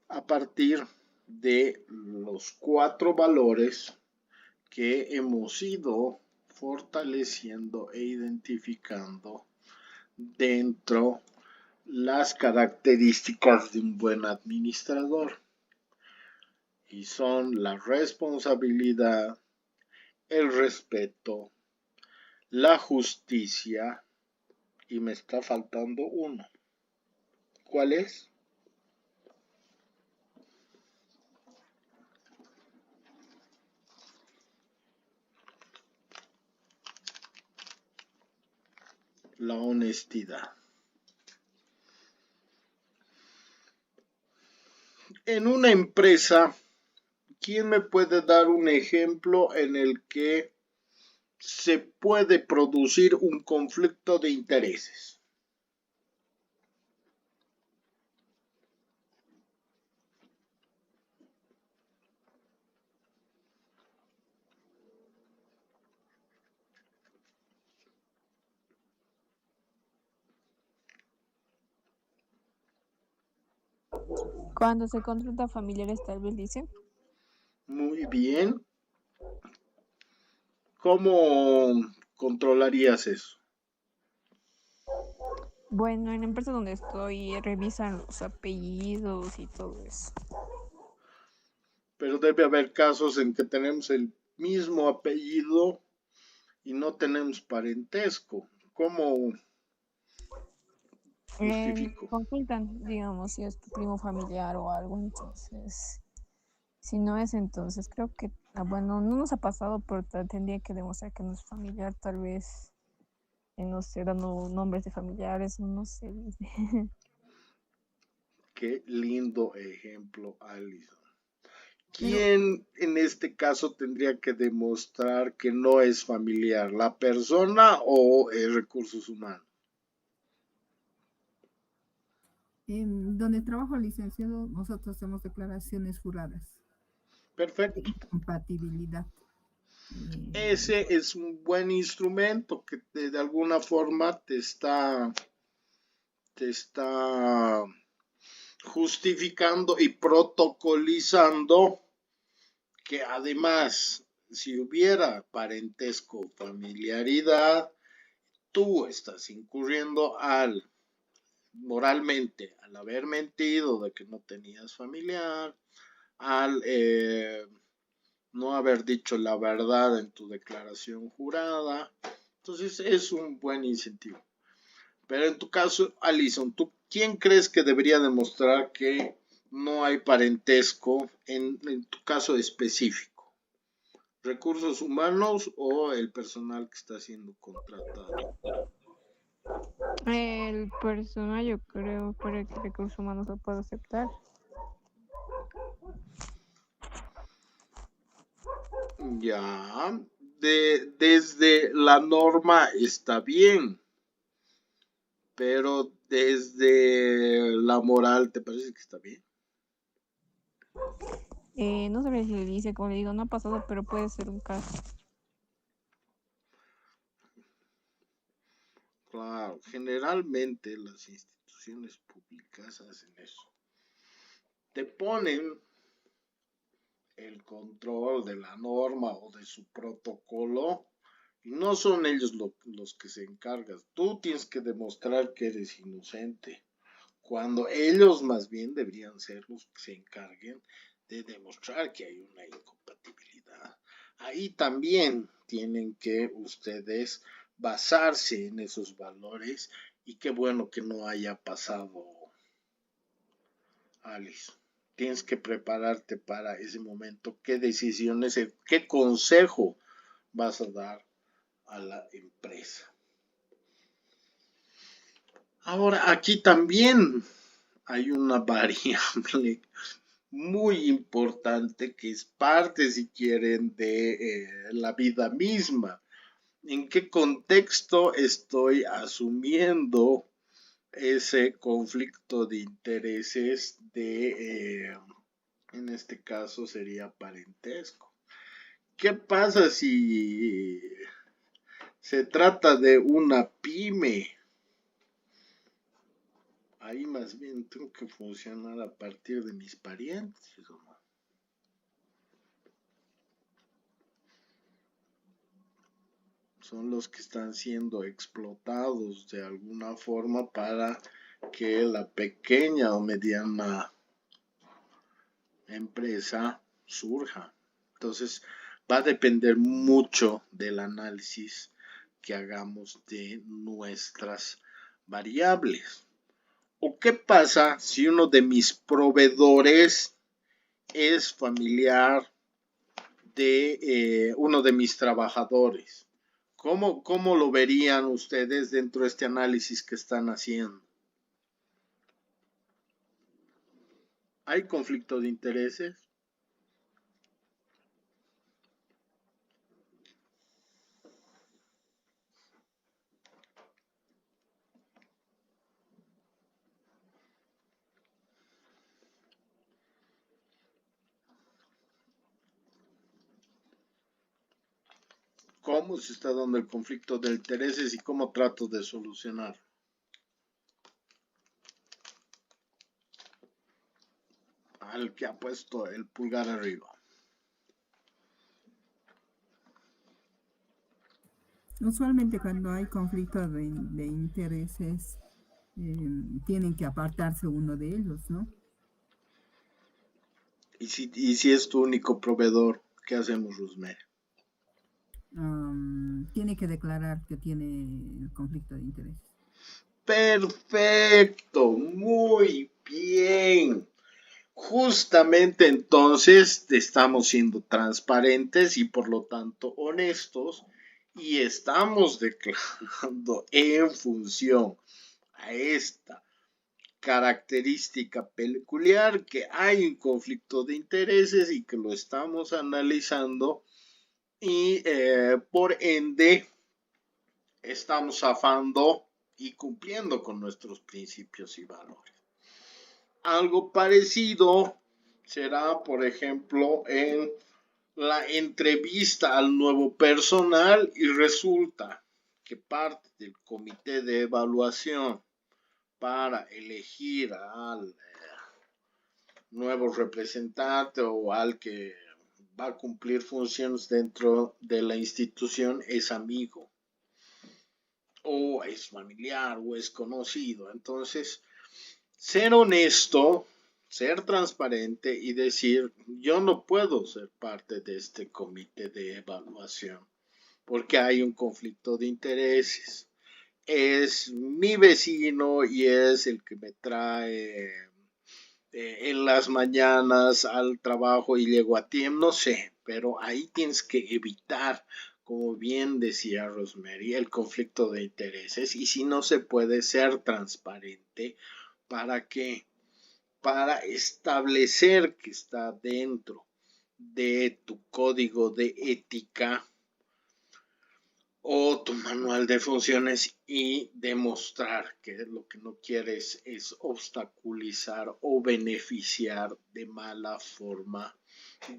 a partir de los 4 valores que hemos ido fortaleciendo e identificando dentro las características de un buen administrador, y son la responsabilidad, el respeto, la justicia, y me está faltando uno. ¿Cuál es? La honestidad. En una empresa, ¿quién me puede dar un ejemplo en el que se puede producir un conflicto de intereses? Cuando se contrata a familiares, tal vez dice. Muy bien. ¿Cómo controlarías eso? Bueno, en la empresa donde estoy revisan los apellidos y todo eso. Pero debe haber casos en que tenemos el mismo apellido y no tenemos parentesco. ¿Cómo justifico? Consultan, digamos, si es tu primo familiar o algo, entonces, si no es, entonces creo que, bueno, no nos ha pasado, pero tendría que demostrar que no es familiar, tal vez, no sé, dando nombres de familiares, no sé. Qué lindo ejemplo, Alison. ¿Quién en este caso tendría que demostrar que no es familiar? ¿La persona o recursos humanos? Donde trabajo, licenciado, nosotros hacemos declaraciones juradas Perfecto. de compatibilidad. Ese es un buen instrumento que de alguna forma te está justificando y protocolizando que además, si hubiera parentesco o familiaridad, tú estás incurriendo moralmente, al haber mentido de que no tenías familiar, al no haber dicho la verdad en tu declaración jurada. Entonces es un buen incentivo. Pero en tu caso, Alison, ¿tú quién crees que debería demostrar que no hay parentesco en tu caso específico? ¿Recursos humanos o el personal que está siendo contratado? El personal, yo creo, para que recursos humanos lo pueda aceptar. Ya, desde la norma está bien, pero desde la moral, ¿te parece que está bien? No sabría si le dice, como le digo, no ha pasado, pero puede ser un caso. Claro, generalmente las instituciones públicas hacen eso. Te ponen el control de la norma o de su protocolo y no son ellos los que se encargan. Tú tienes que demostrar que eres inocente, cuando ellos más bien deberían ser los que se encarguen de demostrar que hay una incompatibilidad. Ahí también tienen que ustedes basarse en esos valores y qué bueno que no haya pasado, Alice. Tienes que prepararte para ese momento, qué decisiones, qué consejo vas a dar a la empresa. Ahora, aquí también hay una variable muy importante que es parte, si quieren, de la vida misma. ¿En qué contexto estoy asumiendo ese conflicto de intereses en este caso sería parentesco? ¿Qué pasa si se trata de una pyme? Ahí más bien tengo que funcionar a partir de mis parientes, ¿no? Son los que están siendo explotados de alguna forma para que la pequeña o mediana empresa surja. Entonces va a depender mucho del análisis que hagamos de nuestras variables. ¿O qué pasa si uno de mis proveedores es familiar de uno de mis trabajadores? ¿Cómo lo verían ustedes dentro de este análisis que están haciendo? ¿Hay conflicto de intereses? ¿Cómo se está dando el conflicto de intereses y cómo trato de solucionar? Al que ha puesto el pulgar arriba. Usualmente cuando hay conflicto de intereses, tienen que apartarse uno de ellos, ¿no? ¿Y si es tu único proveedor, qué hacemos, Rosemary? Tiene que declarar que tiene el conflicto de intereses. Perfecto, muy bien. Justamente entonces estamos siendo transparentes y por lo tanto honestos y estamos declarando en función a esta característica peculiar que hay un conflicto de intereses y que lo estamos analizando y por ende estamos zafando y cumpliendo con nuestros principios y valores. Algo parecido será, por ejemplo, en la entrevista al nuevo personal y resulta que parte del comité de evaluación para elegir al nuevo representante o al que va a cumplir funciones dentro de la institución es amigo o es familiar o es conocido. Entonces, ser honesto, ser transparente y decir, yo no puedo ser parte de este comité de evaluación porque hay un conflicto de intereses. Es mi vecino y es el que me trae en las mañanas al trabajo y llego a tiempo, no sé, pero ahí tienes que evitar, como bien decía Rosemary, el conflicto de intereses y si no se puede ser transparente, ¿para qué? Para establecer que está dentro de tu código de ética o tu manual de funciones y demostrar que lo que no quieres es obstaculizar o beneficiar de mala forma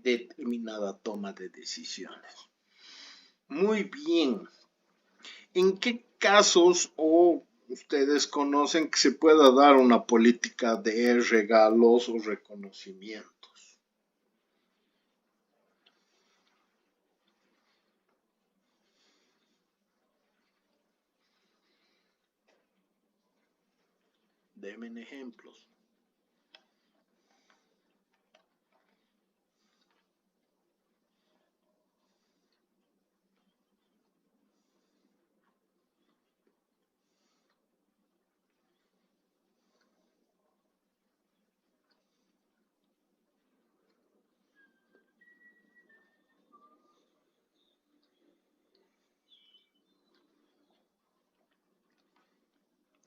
determinada toma de decisiones. Muy bien. ¿En qué casos o ustedes conocen que se pueda dar una política de regalos o reconocimientos? Denme ejemplos.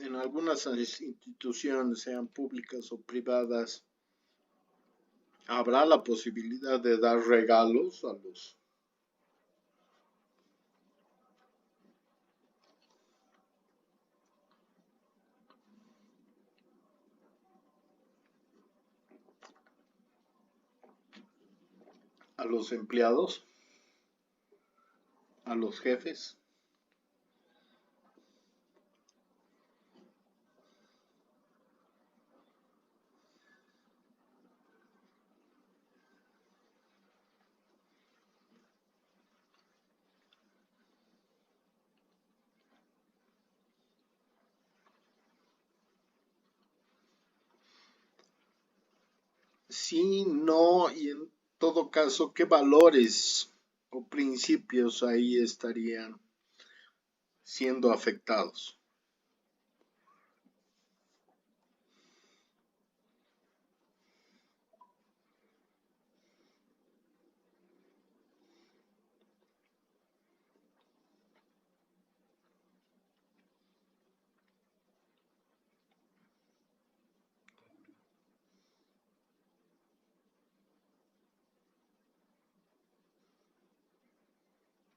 En algunas instituciones, sean públicas o privadas, habrá la posibilidad de dar regalos a los empleados, a los jefes. Sí, no, y en todo caso, ¿qué valores o principios ahí estarían siendo afectados?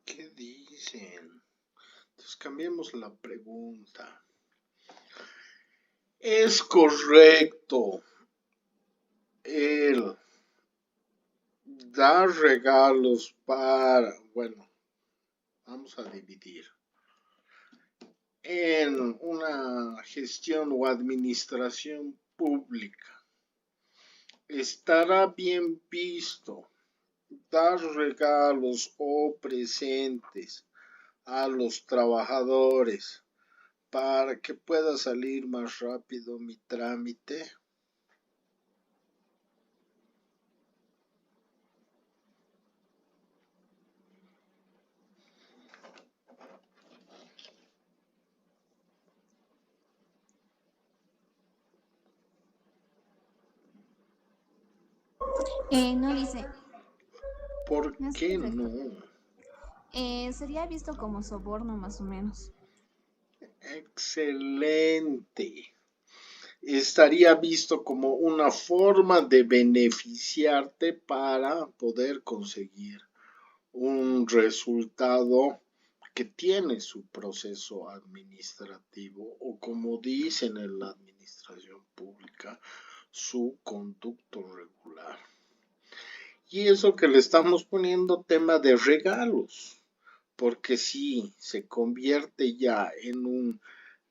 ¿Qué dicen? Entonces cambiemos la pregunta. ¿Es correcto el dar regalos para, bueno, vamos a dividir, en una gestión o administración pública? ¿Estará bien visto dar regalos o presentes a los trabajadores para que pueda salir más rápido mi trámite? No dice, ¿Por no es qué correcto. no? Sería visto como soborno más o menos. Excelente. Estaría visto como una forma de beneficiarte para poder conseguir un resultado que tiene su proceso administrativo o como dicen en la administración pública, su conducto regular. Y eso que le estamos poniendo tema de regalos, porque si se convierte ya en un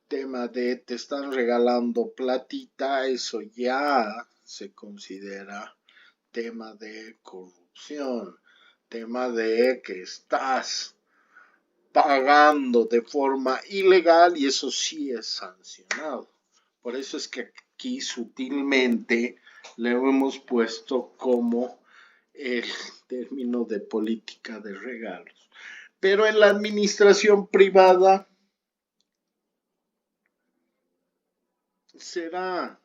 tema de te están regalando platita, eso ya se considera tema de corrupción, tema de que estás pagando de forma ilegal y eso sí es sancionado. Por eso es que aquí sutilmente le hemos puesto como el término de política de regalos. Pero en la administración privada será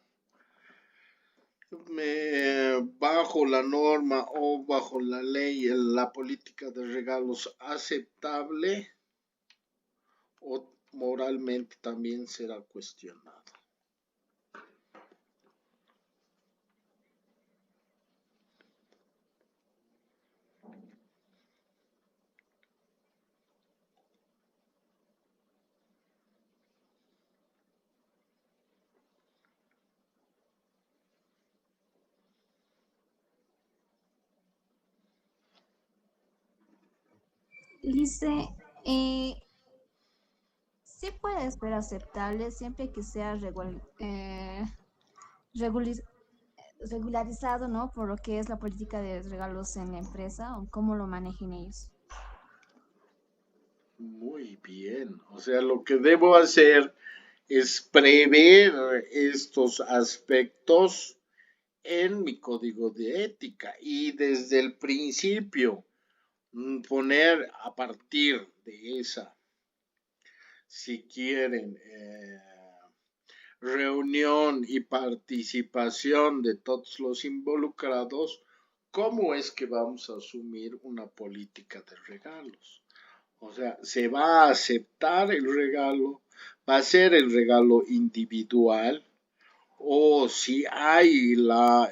bajo la norma o bajo la ley la política de regalos aceptable o moralmente también será cuestionada. Dice, sí puede ser aceptable siempre que sea regulis- regularizado, ¿no? Por lo que es la política de regalos en la empresa o cómo lo manejen ellos. Muy bien, o sea, lo que debo hacer es prever estos aspectos en mi código de ética y desde el principio poner a partir de esa, si quieren, reunión y participación de todos los involucrados, cómo es que vamos a asumir una política de regalos. O sea, se va a aceptar el regalo, va a ser el regalo individual o si hay la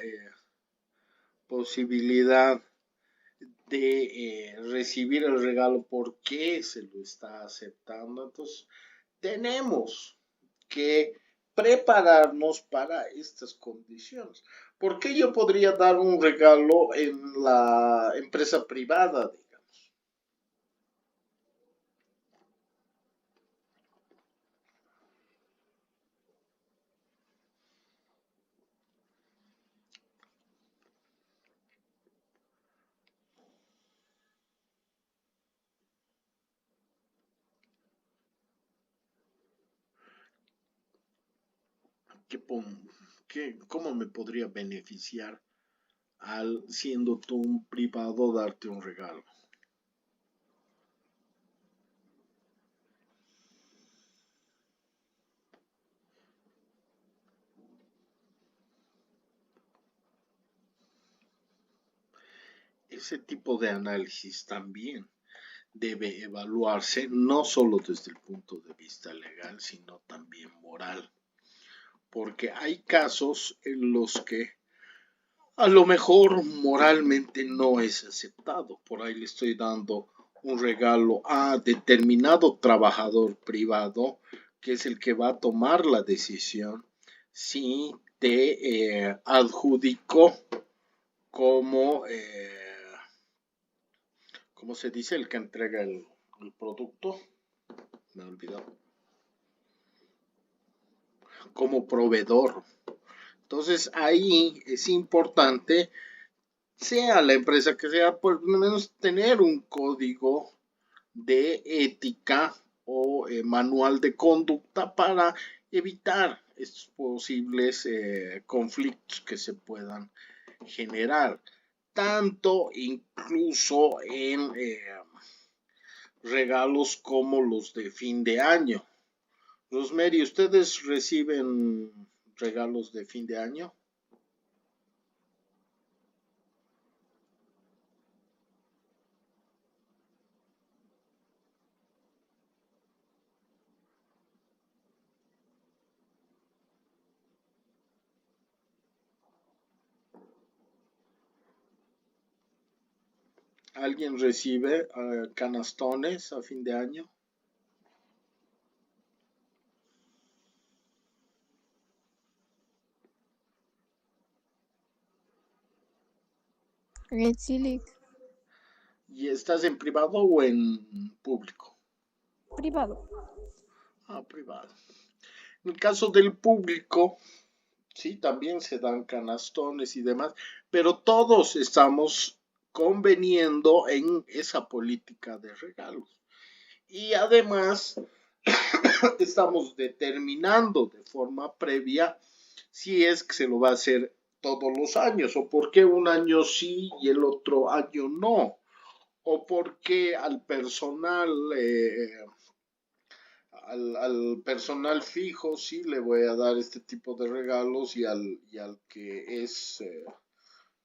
posibilidad de recibir el regalo, ¿por qué se lo está aceptando? Entonces, tenemos que prepararnos para estas condiciones. ¿Por qué yo podría dar un regalo en la empresa privada, digamos? ¿Cómo me podría beneficiar al, siendo tú un privado, darte un regalo? Ese tipo de análisis también debe evaluarse no solo desde el punto de vista legal, sino también moral, porque hay casos en los que a lo mejor moralmente no es aceptado. Por ahí le estoy dando un regalo a determinado trabajador privado, que es el que va a tomar la decisión si te adjudico como, ¿cómo se dice? El que entrega el producto. Me he olvidado. Como proveedor. Entonces ahí es importante, sea la empresa que sea, por lo menos tener un código de ética o manual de conducta para evitar estos posibles conflictos que se puedan generar, tanto incluso en regalos como los de fin de año. Rosemary, ¿ustedes reciben regalos de fin de año? ¿Alguien recibe canastones a fin de año? Silic, ¿Y estás en privado o en público? Privado. Ah, privado. En el caso del público, sí, también se dan canastones y demás, pero todos estamos conveniendo en esa política de regalos. Y además, estamos determinando de forma previa si es que se lo va a hacer todos los años, o por qué un año sí y el otro año no, o por qué al personal fijo sí le voy a dar este tipo de regalos y al que es,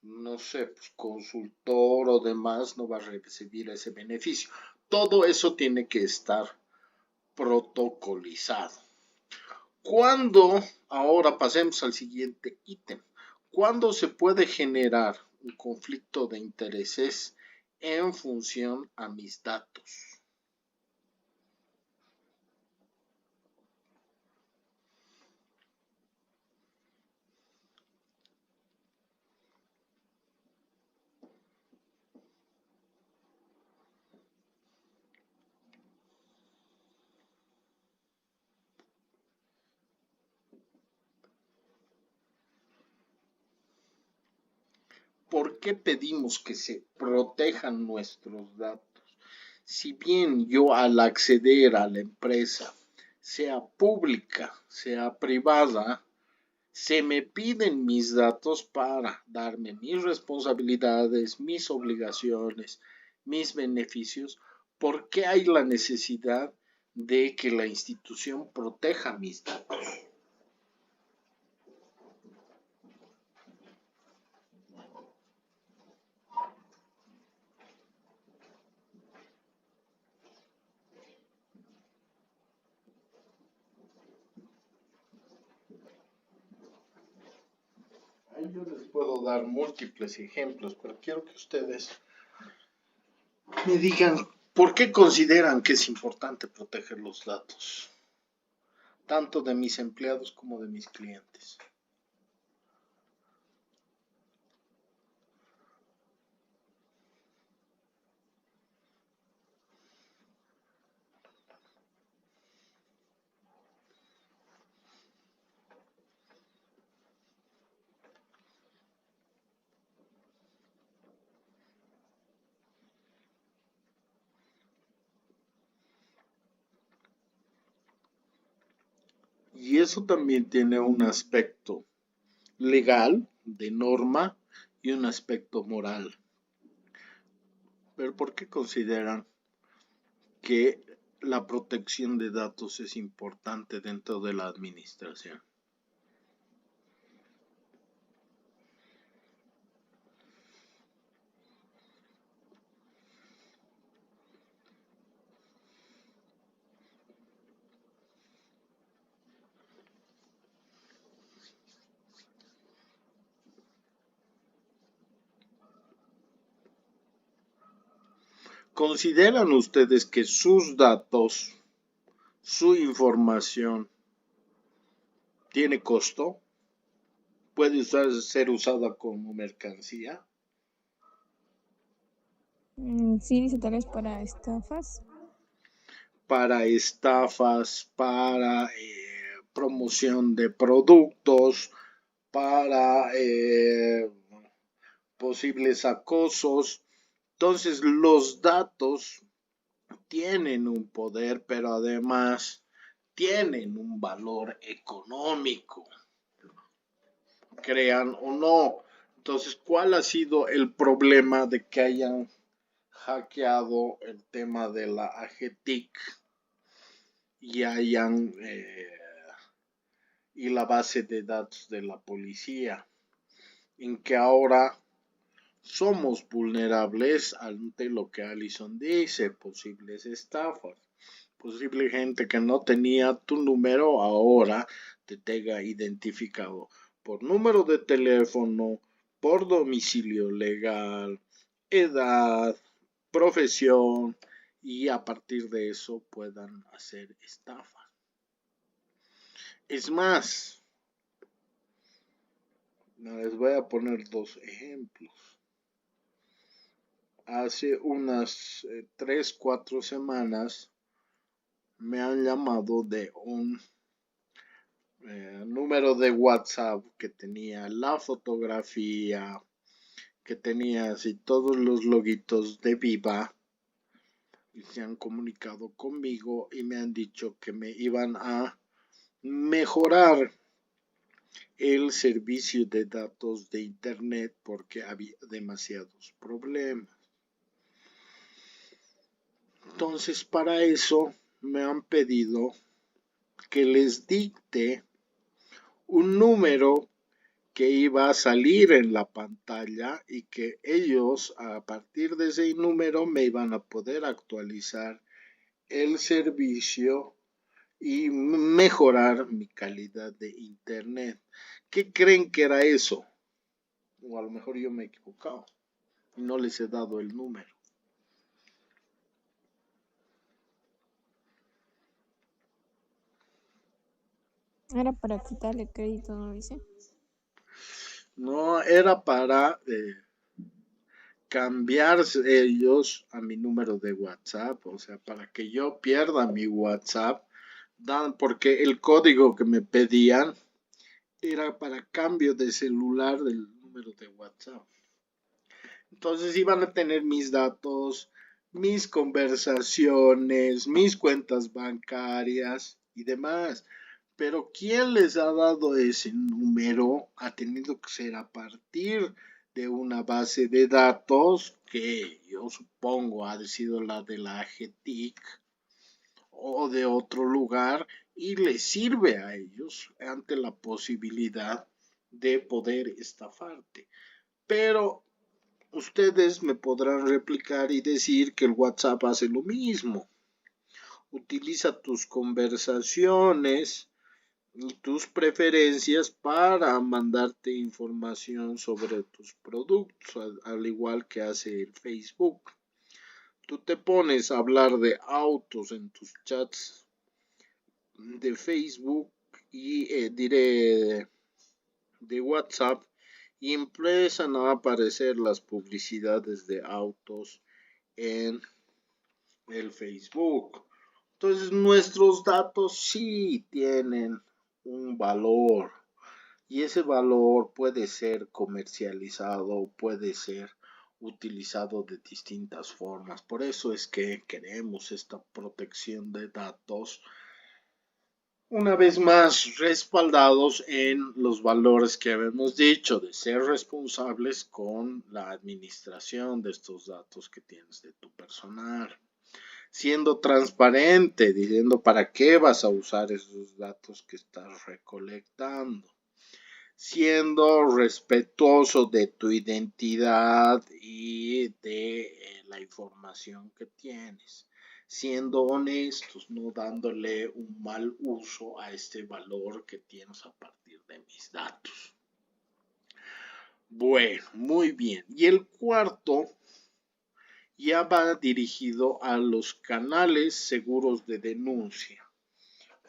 no sé, pues, consultor o demás no va a recibir ese beneficio. Todo eso tiene que estar protocolizado. ¿Cuándo? Ahora pasemos al siguiente ítem. ¿Cuándo se puede generar un conflicto de intereses en función a mis datos? ¿Por qué pedimos que se protejan nuestros datos? Si bien yo al acceder a la empresa, sea pública, sea privada, se me piden mis datos para darme mis responsabilidades, mis obligaciones, mis beneficios, ¿por qué hay la necesidad de que la institución proteja mis datos? Ahí yo les puedo dar múltiples ejemplos, pero quiero que ustedes me digan por qué consideran que es importante proteger los datos, tanto de mis empleados como de mis clientes. Y eso también tiene un aspecto legal, de norma, y un aspecto moral. Pero ¿por qué consideran que la protección de datos es importante dentro de la administración? ¿Consideran ustedes que sus datos, su información, tiene costo? ¿Puede ser usada como mercancía? sí dice tal vez para estafas. Para estafas, para promoción de productos, para posibles acosos. Entonces, los datos tienen un poder, pero además tienen un valor económico, crean o no. Entonces, ¿cuál ha sido el problema de que hayan hackeado el tema de la AGTIC y y la base de datos de la policía, en que ahora somos vulnerables ante lo que Alison dice, posibles estafas, posible gente que no tenía tu número ahora te tenga identificado por número de teléfono, por domicilio legal, edad, profesión, y a partir de eso puedan hacer estafa. Es más, les voy a poner dos ejemplos. hace unas 3, 4 semanas me han llamado de un número de WhatsApp que tenía la fotografía, que tenía así todos los loguitos de Viva, y se han comunicado conmigo y me han dicho que me iban a mejorar el servicio de datos de internet porque había demasiados problemas. Entonces, para eso me han pedido que les dicte un número que iba a salir en la pantalla y que ellos a partir de ese número me iban a poder actualizar el servicio y mejorar mi calidad de internet. ¿Qué creen que era eso? O a lo mejor yo me he equivocado y no les he dado el número. Era para quitarle crédito, ¿no dice? No, era para cambiarse ellos a mi número de WhatsApp, o sea, para que yo pierda mi WhatsApp, porque el código que me pedían era para cambio de celular del número de WhatsApp. Entonces iban a tener mis datos, mis conversaciones, mis cuentas bancarias y demás. Pero ¿quién les ha dado ese número? Ha tenido que ser a partir de una base de datos que yo supongo ha sido la de la AGETIC o de otro lugar y les sirve a ellos ante la posibilidad de poder estafarte. Pero ustedes me podrán replicar y decir que el WhatsApp hace lo mismo. Utiliza tus conversaciones y tus preferencias para mandarte información sobre tus productos, al igual que hace el Facebook. Tú te pones a hablar de autos en tus chats de Facebook y diré de WhatsApp y empiezan a aparecer las publicidades de autos en el Facebook. Entonces nuestros datos sí tienen un valor y ese valor puede ser comercializado, puede ser utilizado de distintas formas. Por eso es que queremos esta protección de datos, una vez más respaldados en los valores que habíamos dicho de ser responsables con la administración de estos datos que tienes de tu personal, siendo transparente, diciendo para qué vas a usar esos datos que estás recolectando, siendo respetuoso de tu identidad y de la información que tienes, siendo honestos, no dándole un mal uso a este valor que tienes a partir de mis datos. Bueno, muy bien. Y el cuarto ya va dirigido a los canales seguros de denuncia.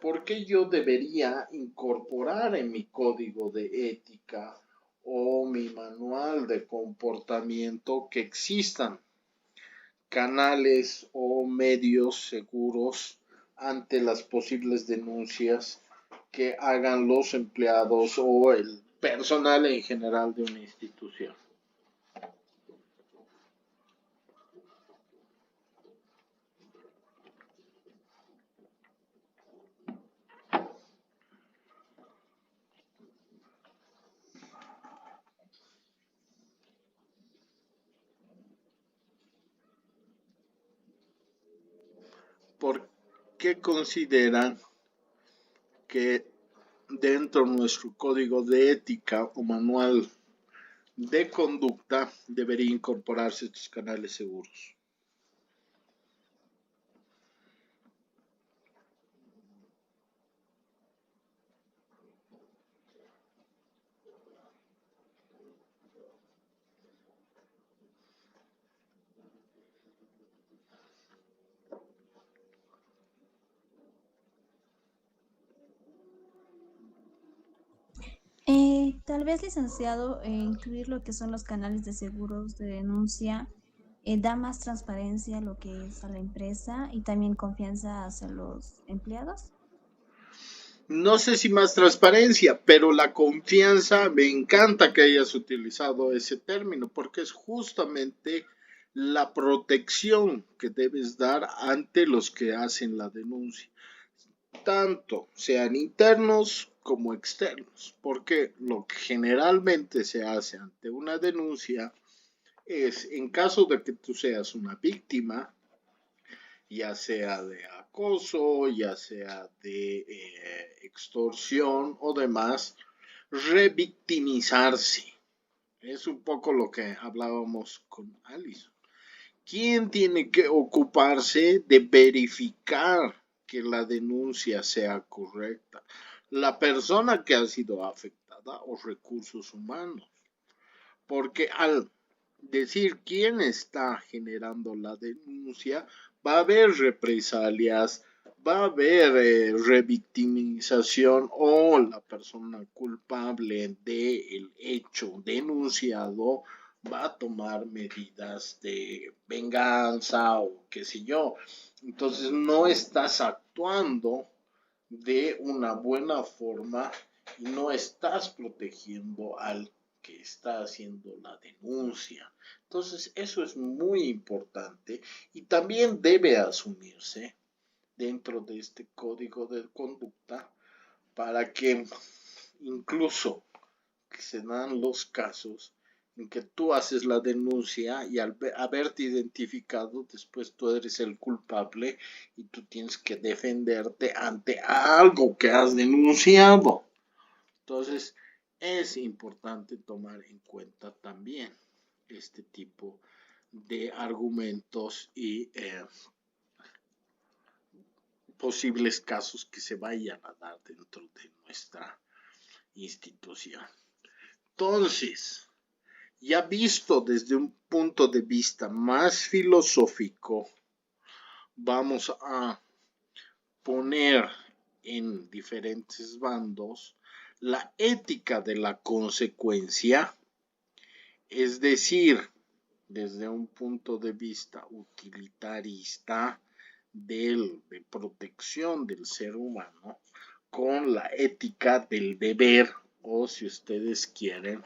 ¿Por qué yo debería incorporar en mi código de ética o mi manual de comportamiento que existan canales o medios seguros ante las posibles denuncias que hagan los empleados o el personal en general de una institución? ¿Por qué consideran que dentro de nuestro código de ética o manual de conducta debería incorporarse estos canales seguros? Tal vez, licenciado, incluir lo que son los canales de seguros de denuncia da más transparencia lo que es a la empresa y también confianza hacia los empleados. No sé si más transparencia, pero la confianza, me encanta que hayas utilizado ese término, porque es justamente la protección que debes dar ante los que hacen la denuncia, tanto sean internos como externos, porque lo que generalmente se hace ante una denuncia es, en caso de que tú seas una víctima, ya sea de acoso, ya sea de extorsión o demás, revictimizarse. Es un poco lo que hablábamos con Alison. ¿Quién tiene que ocuparse de verificar que la denuncia sea correcta? La persona que ha sido afectada o recursos humanos. Porque al decir quién está generando la denuncia, va a haber represalias, va a haber revictimización o la persona culpable del hecho denunciado va a tomar medidas de venganza o qué sé yo. Entonces no estás actuando de una buena forma y no estás protegiendo al que está haciendo la denuncia. Entonces, eso es muy importante y también debe asumirse dentro de este código de conducta para que incluso que se dan los casos en que tú haces la denuncia y al haberte identificado, después tú eres el culpable y tú tienes que defenderte ante algo que has denunciado. Entonces, es importante tomar en cuenta también este tipo de argumentos y posibles casos que se vayan a dar dentro de nuestra institución. Entonces, ya visto desde un punto de vista más filosófico, vamos a poner en diferentes bandos la ética de la consecuencia, es decir, desde un punto de vista utilitarista de protección del ser humano, con la ética del deber, o si ustedes quieren,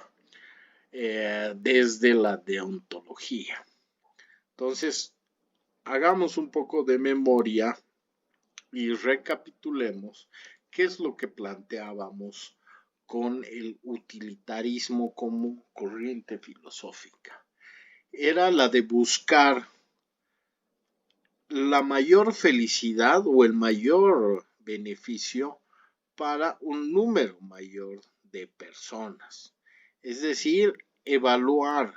desde la deontología. Entonces, hagamos un poco de memoria y recapitulemos qué es lo que planteábamos con el utilitarismo como corriente filosófica. Era la de buscar la mayor felicidad o el mayor beneficio para un número mayor de personas. Es decir, evaluar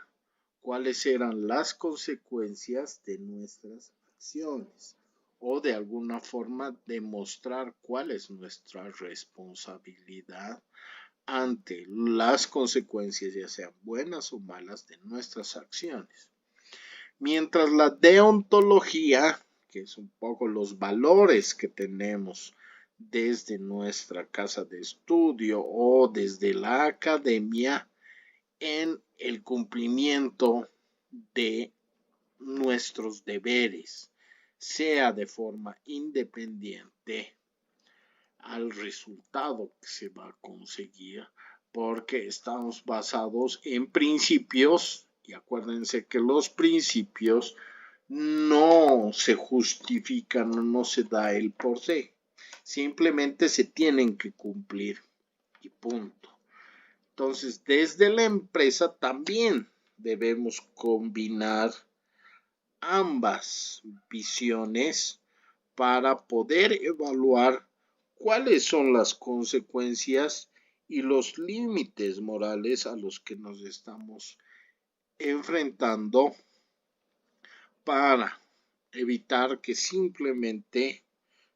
cuáles eran las consecuencias de nuestras acciones o de alguna forma demostrar cuál es nuestra responsabilidad ante las consecuencias, ya sean buenas o malas, de nuestras acciones. Mientras la deontología, que es un poco los valores que tenemos desde nuestra casa de estudio o desde la academia en el cumplimiento de nuestros deberes, sea de forma independiente al resultado que se va a conseguir, porque estamos basados en principios, y acuérdense que los principios no se justifican, no se da el por sí, simplemente se tienen que cumplir y punto. Entonces, desde la empresa también debemos combinar ambas visiones para poder evaluar cuáles son las consecuencias y los límites morales a los que nos estamos enfrentando para evitar que simplemente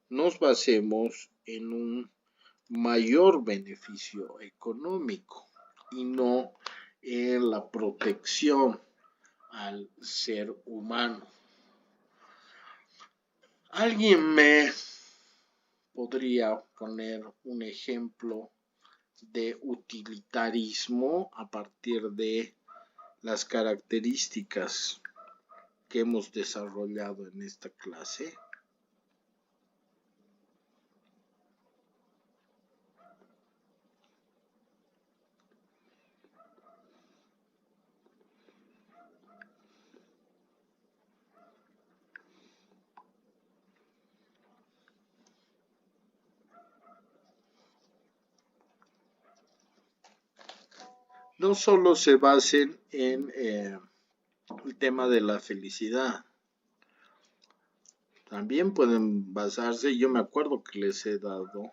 nos basemos en un mayor beneficio económico y no en la protección al ser humano. ¿Alguien me podría poner un ejemplo de utilitarismo a partir de las características que hemos desarrollado en esta clase. No solo se basen en el tema de la felicidad, también pueden basarse, yo me acuerdo que les he dado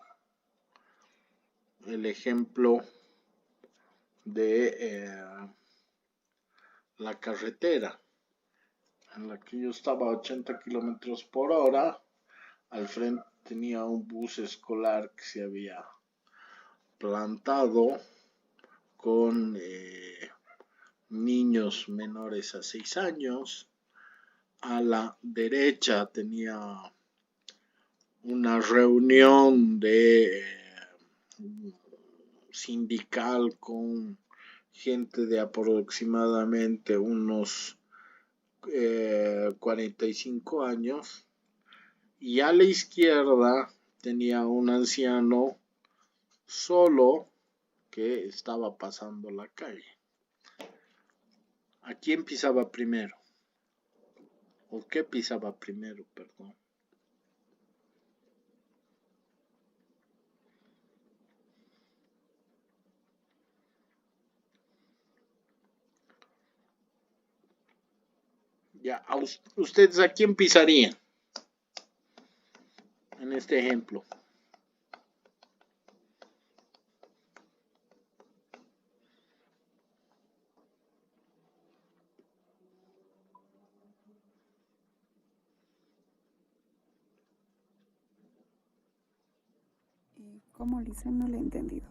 el ejemplo de la carretera, en la que yo estaba a 80 kilómetros por hora, al frente tenía un bus escolar que se había plantado con niños menores a 6 años. A la derecha tenía una reunión de sindical con gente de aproximadamente unos 45 años, y a la izquierda tenía un anciano solo que estaba pasando la calle. ¿A quién pisaba primero? ¿O qué pisaba primero, perdón? Ya, ¿ustedes a quién pisarían en este ejemplo? ¿Cómo, Lisa? No le he entendido.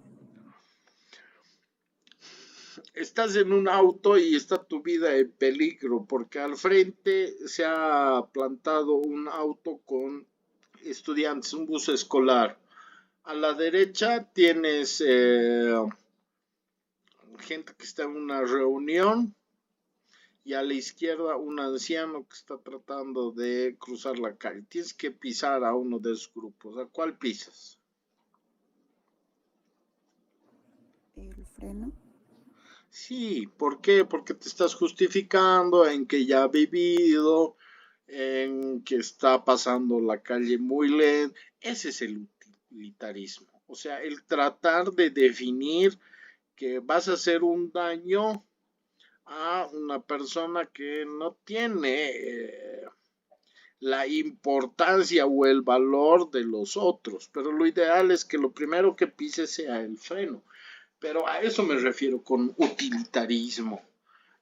Estás en un auto y está tu vida en peligro porque al frente se ha plantado un auto con estudiantes, un bus escolar. A la derecha tienes gente que está en una reunión, y a la izquierda un anciano que está tratando de cruzar la calle. Tienes que pisar a uno de esos grupos. ¿A cuál pisas? ¿El freno? Sí, ¿por qué? Porque te estás justificando en que ya ha vivido, en que está pasando la calle muy lenta. Ese es el utilitarismo. O sea, el tratar de definir que vas a hacer un daño a una persona que no tiene la importancia o el valor de los otros. Pero lo ideal es que lo primero que pises sea el freno. Pero a eso me refiero con utilitarismo.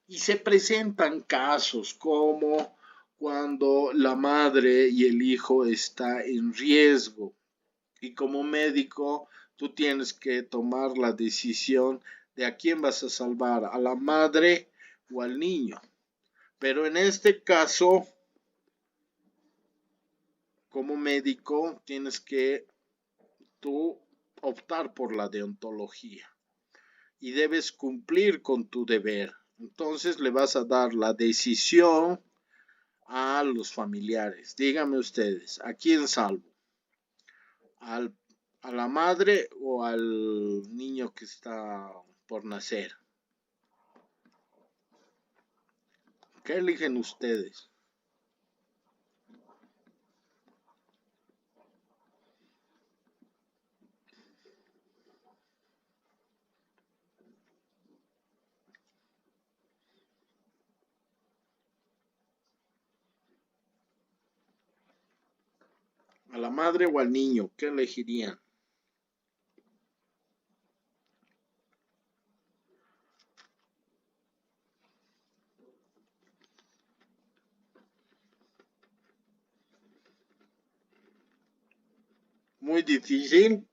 Y se presentan casos como cuando la madre y el hijo está en riesgo. Y como médico, tú tienes que tomar la decisión de a quién vas a salvar, a la madre o al niño. Pero en este caso, como médico, tienes que tú optar por la deontología y debes cumplir con tu deber. Entonces le vas a dar la decisión a los familiares. Díganme ustedes, ¿a quién salvo? ¿A la madre o al niño que está por nacer? ¿Qué eligen ustedes? ¿A la madre o al niño? ¿Qué elegirían? Muy difícil.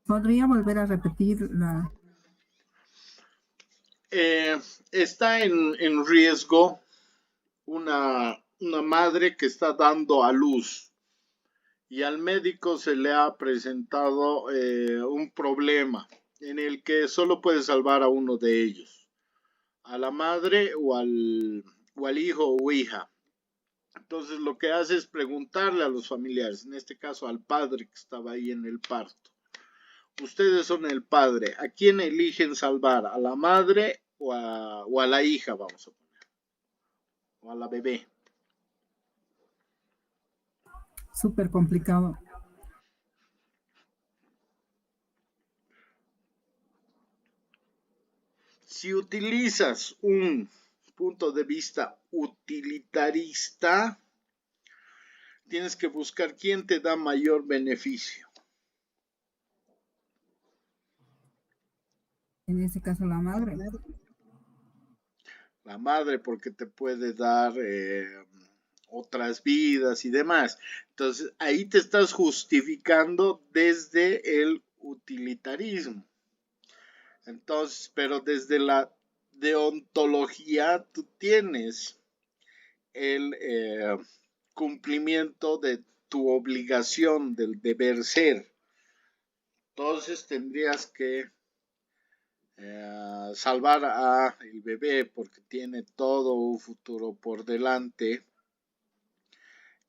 ¿Podría volver a repetir la... Está en riesgo una madre que está dando a luz y al médico se le ha presentado un problema. en el que solo puedes salvar a uno de ellos, a la madre o al hijo o hija. Entonces lo que hace es preguntarle a los familiares, en este caso al padre que estaba ahí en el parto. Ustedes son el padre, ¿a quién eligen salvar? ¿A la madre o a la hija, vamos a poner? ¿O a la bebé? Súper complicado. Si utilizas un punto de vista utilitarista, tienes que buscar quién te da mayor beneficio. En ese caso, la madre. La madre, porque te puede dar otras vidas y demás. Entonces, ahí te estás justificando desde el utilitarismo. Entonces, pero desde la deontología, tú tienes el cumplimiento de tu obligación, del deber ser. Entonces, tendrías que salvar a el bebé porque tiene todo un futuro por delante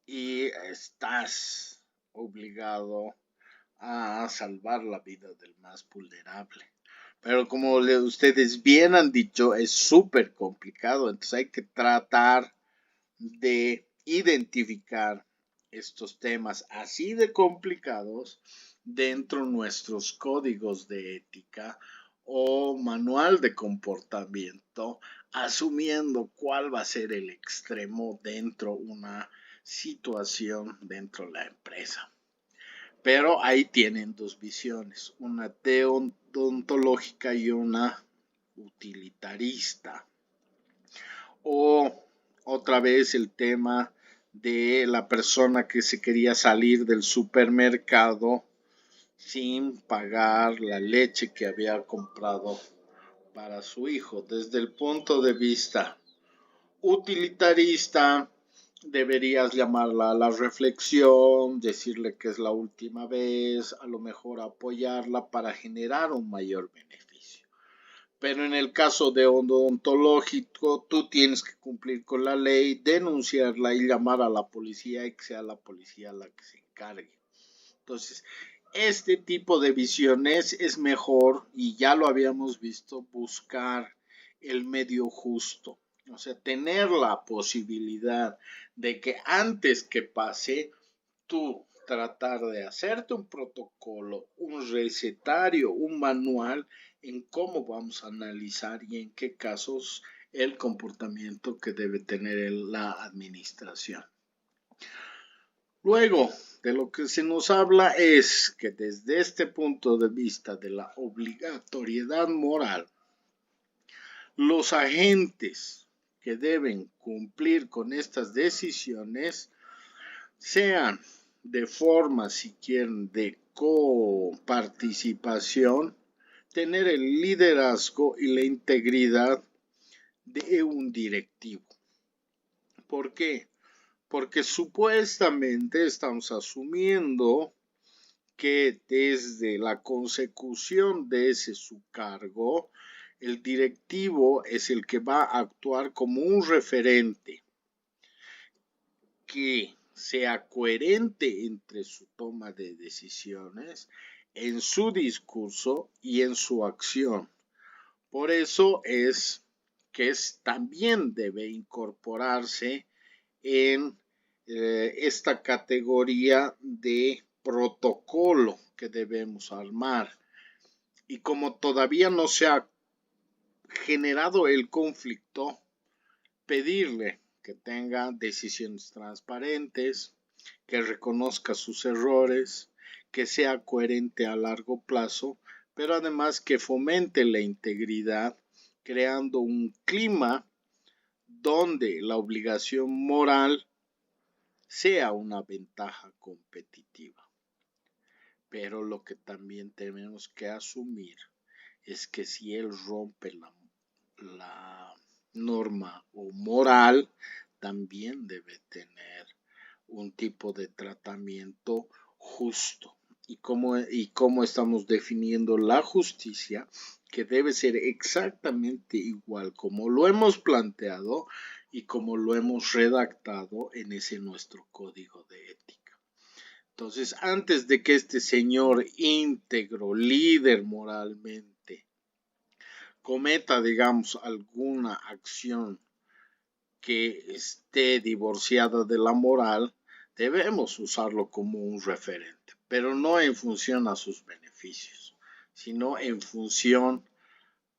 y estás obligado a salvar la vida del más vulnerable. Pero como ustedes bien han dicho, es súper complicado, entonces hay que tratar de identificar estos temas así de complicados dentro de nuestros códigos de ética o manual de comportamiento, asumiendo cuál va a ser el extremo dentro de una situación dentro de la empresa. Pero ahí tienen dos visiones, una deontológica y una utilitarista. O otra vez el tema de la persona que se quería salir del supermercado sin pagar la leche que había comprado para su hijo. Desde el punto de vista utilitarista, deberías llamarla a la reflexión, decirle que es la última vez, a lo mejor apoyarla para generar un mayor beneficio. Pero en el caso de odontológico, tú tienes que cumplir con la ley, denunciarla y llamar a la policía y que sea la policía la que se encargue. Entonces, este tipo de visiones es mejor, y ya lo habíamos visto, buscar el medio justo. O sea, tener la posibilidad de que antes que pase, tú tratar de hacerte un protocolo, un recetario, un manual en cómo vamos a analizar y en qué casos el comportamiento que debe tener la administración. Luego, de lo que se nos habla es que desde este punto de vista de la obligatoriedad moral, los agentes que deben cumplir con estas decisiones sean de forma, si quieren, de coparticipación, tener el liderazgo y la integridad de un directivo. ¿Por qué? Porque supuestamente estamos asumiendo que desde la consecución de ese su cargo, el directivo es el que va a actuar como un referente que sea coherente entre su toma de decisiones, en su discurso y en su acción. Por eso es que también debe incorporarse en esta categoría de protocolo que debemos armar. Y como todavía no se ha generado el conflicto, pedirle que tenga decisiones transparentes, que reconozca sus errores, que sea coherente a largo plazo, pero además que fomente la integridad, creando un clima donde la obligación moral sea una ventaja competitiva. Pero lo que también tenemos que asumir es que si él rompe la norma o moral, también debe tener un tipo de tratamiento justo. y cómo estamos definiendo la justicia, que debe ser exactamente igual como lo hemos planteado y como lo hemos redactado en ese nuestro código de ética. Entonces, antes de que este señor íntegro, líder moralmente, cometa, digamos, alguna acción que esté divorciada de la moral, debemos usarlo como un referente, pero no en función a sus beneficios, sino en función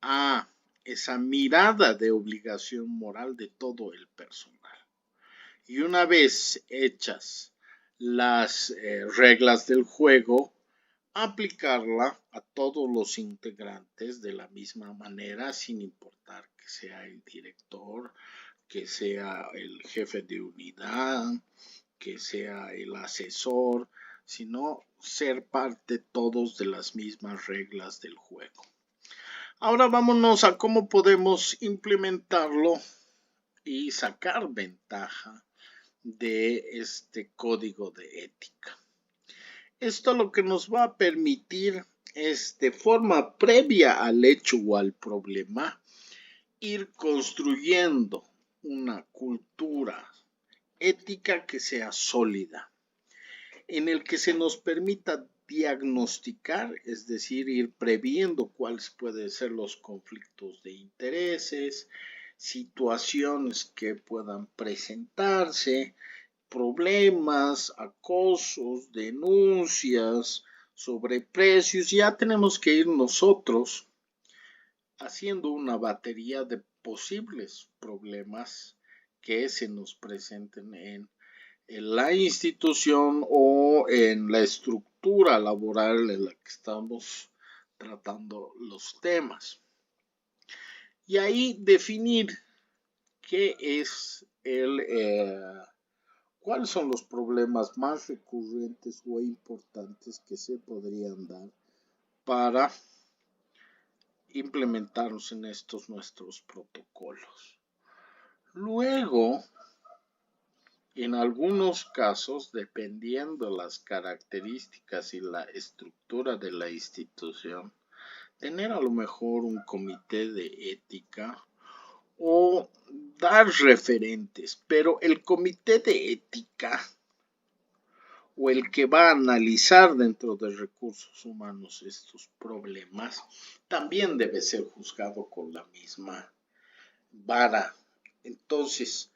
a esa mirada de obligación moral de todo el personal. Y una vez hechas las reglas del juego, aplicarla a todos los integrantes de la misma manera, sin importar que sea el director, que sea el jefe de unidad, que sea el asesor, sino ser parte todos de las mismas reglas del juego. Ahora vámonos a cómo podemos implementarlo y sacar ventaja de este código de ética. Esto lo que nos va a permitir es, de forma previa al hecho o al problema, ir construyendo una cultura ética que sea sólida, en el que se nos permita diagnosticar, es decir, ir previendo cuáles pueden ser los conflictos de intereses, situaciones que puedan presentarse, problemas, acosos, denuncias, sobreprecios. Ya tenemos que ir nosotros haciendo una batería de posibles problemas que se nos presenten en la institución o en la estructura laboral en la que estamos tratando los temas. Y ahí definir qué es cuáles son los problemas más recurrentes o importantes que se podrían dar para implementarlos en estos nuestros protocolos. Luego, en algunos casos, dependiendo las características y la estructura de la institución, tener a lo mejor un comité de ética o dar referentes, pero el comité de ética o el que va a analizar dentro de recursos humanos estos problemas también debe ser juzgado con la misma vara. Entonces,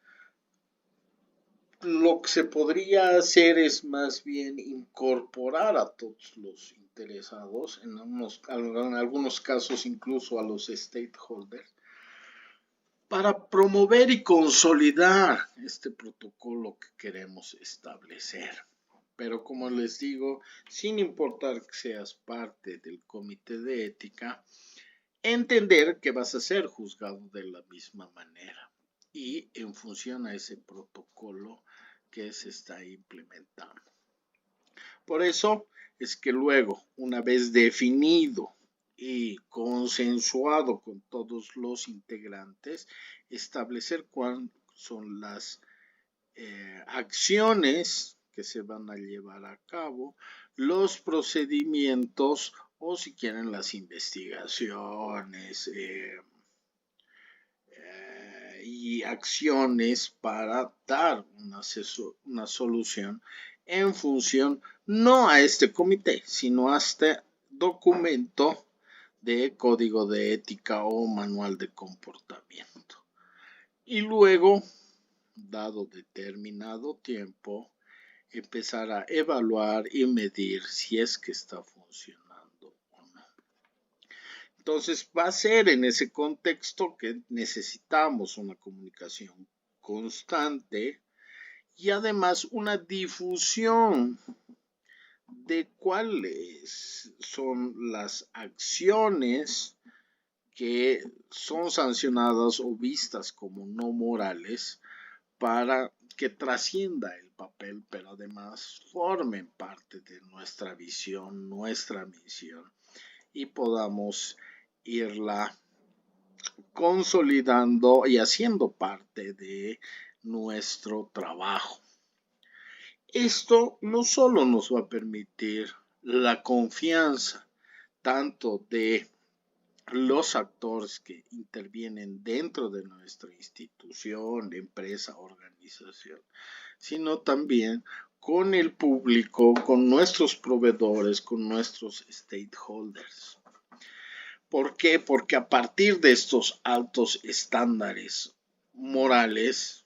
lo que se podría hacer es más bien incorporar a todos los interesados, en algunos casos incluso a los stakeholders, para promover y consolidar este protocolo que queremos establecer. Pero como les digo, sin importar que seas parte del comité de ética, entender que vas a ser juzgado de la misma manera y en función a ese protocolo que se está implementando. Por eso es que luego, una vez definido y consensuado con todos los integrantes, establecer cuáles son las acciones que se van a llevar a cabo, los procedimientos o si quieren las investigaciones y acciones para dar una solución en función no a este comité, sino a este documento de código de ética o manual de comportamiento. Y luego, dado determinado tiempo, empezar a evaluar y medir si es que está funcionando o no. Entonces, va a ser en ese contexto que necesitamos una comunicación constante y además una difusión de cuáles son las acciones que son sancionadas o vistas como no morales para que trascienda el papel, pero además formen parte de nuestra visión, nuestra misión y podamos irla consolidando y haciendo parte de nuestro trabajo. Esto no solo nos va a permitir la confianza tanto de los actores que intervienen dentro de nuestra institución, empresa, organización, sino también con el público, con nuestros proveedores, con nuestros stakeholders. ¿Por qué? Porque a partir de estos altos estándares morales,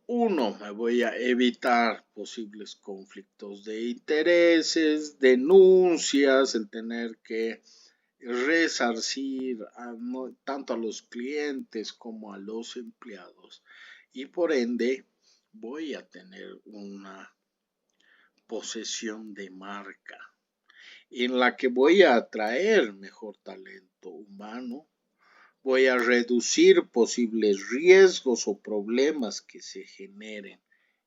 uno, me voy a evitar posibles conflictos de intereses, denuncias, el tener que resarcir tanto a los clientes como a los empleados, y por ende voy a tener una posesión de marca en la que voy a atraer mejor talento humano, voy a reducir posibles riesgos o problemas que se generen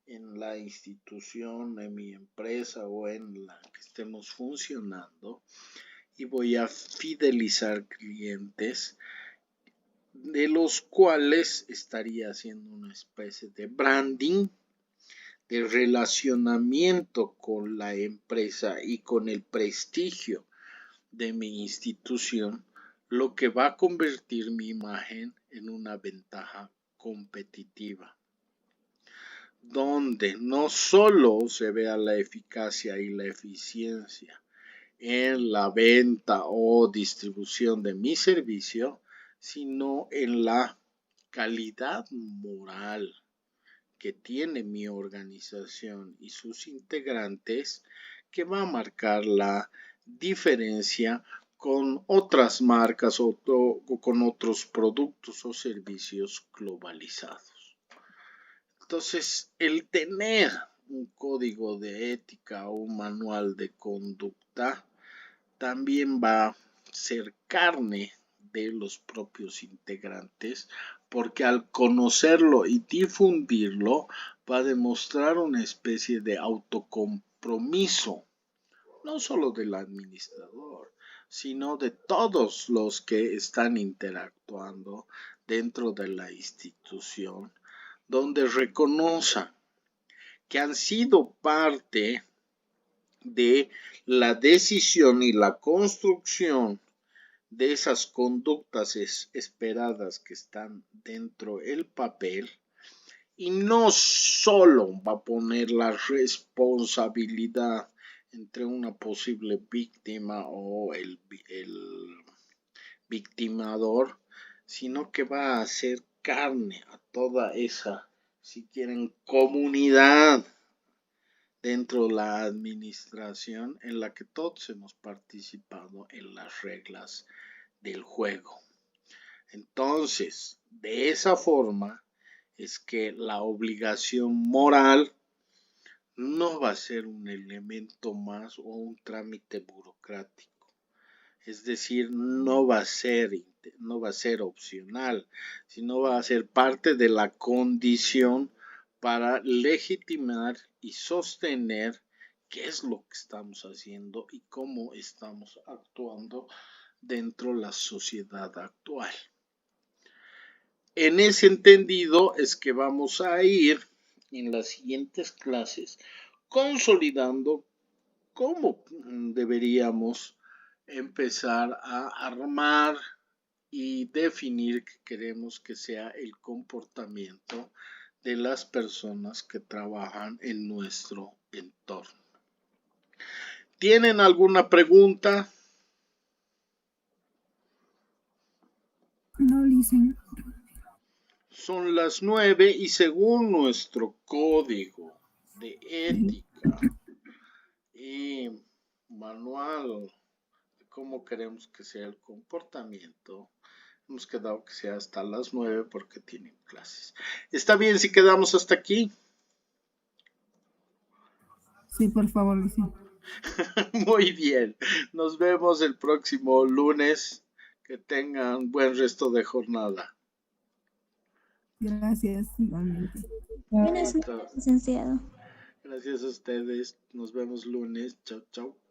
en la institución, en mi empresa o en la que estemos funcionando, y voy a fidelizar clientes de los cuales estaría haciendo una especie de branding, de relacionamiento con la empresa y con el prestigio de mi institución, lo que va a convertir mi imagen en una ventaja competitiva, donde no solo se vea la eficacia y la eficiencia en la venta o distribución de mi servicio, sino en la calidad moral que tiene mi organización y sus integrantes, que va a marcar la diferencia con otras marcas o con otros productos o servicios globalizados. Entonces, el tener un código de ética o un manual de conducta también va a ser carne de los propios integrantes, porque al conocerlo y difundirlo va a demostrar una especie de autocompromiso, no solo del administrador, sino de todos los que están interactuando dentro de la institución, donde reconozcan que han sido parte de la decisión y la construcción de esas conductas esperadas que están dentro del papel, y no solo va a poner la responsabilidad entre una posible víctima o el victimador, sino que va a hacer carne a toda esa, si quieren, comunidad dentro de la administración en la que todos hemos participado en las reglas del juego. Entonces, de esa forma es que la obligación moral no va a ser un elemento más o un trámite burocrático. Es decir, no va a ser opcional, sino va a ser parte de la condición para legitimar y sostener qué es lo que estamos haciendo y cómo estamos actuando dentro de la sociedad actual. En ese entendido es que vamos a ir en las siguientes clases consolidando cómo deberíamos empezar a armar y definir qué queremos que sea el comportamiento de las personas que trabajan en nuestro entorno. ¿Tienen alguna pregunta? No, Licen. Son las 9 y según nuestro código de ética y manual de cómo queremos que sea el comportamiento, hemos quedado que sea hasta las 9 porque tienen clases. ¿Está bien si quedamos hasta aquí? Sí, por favor, Licen. Muy bien. Nos vemos el próximo lunes. Que tengan buen resto de jornada. Gracias, igualmente. Buenas noches, licenciado. Gracias a ustedes. Nos vemos lunes. Chao, chao.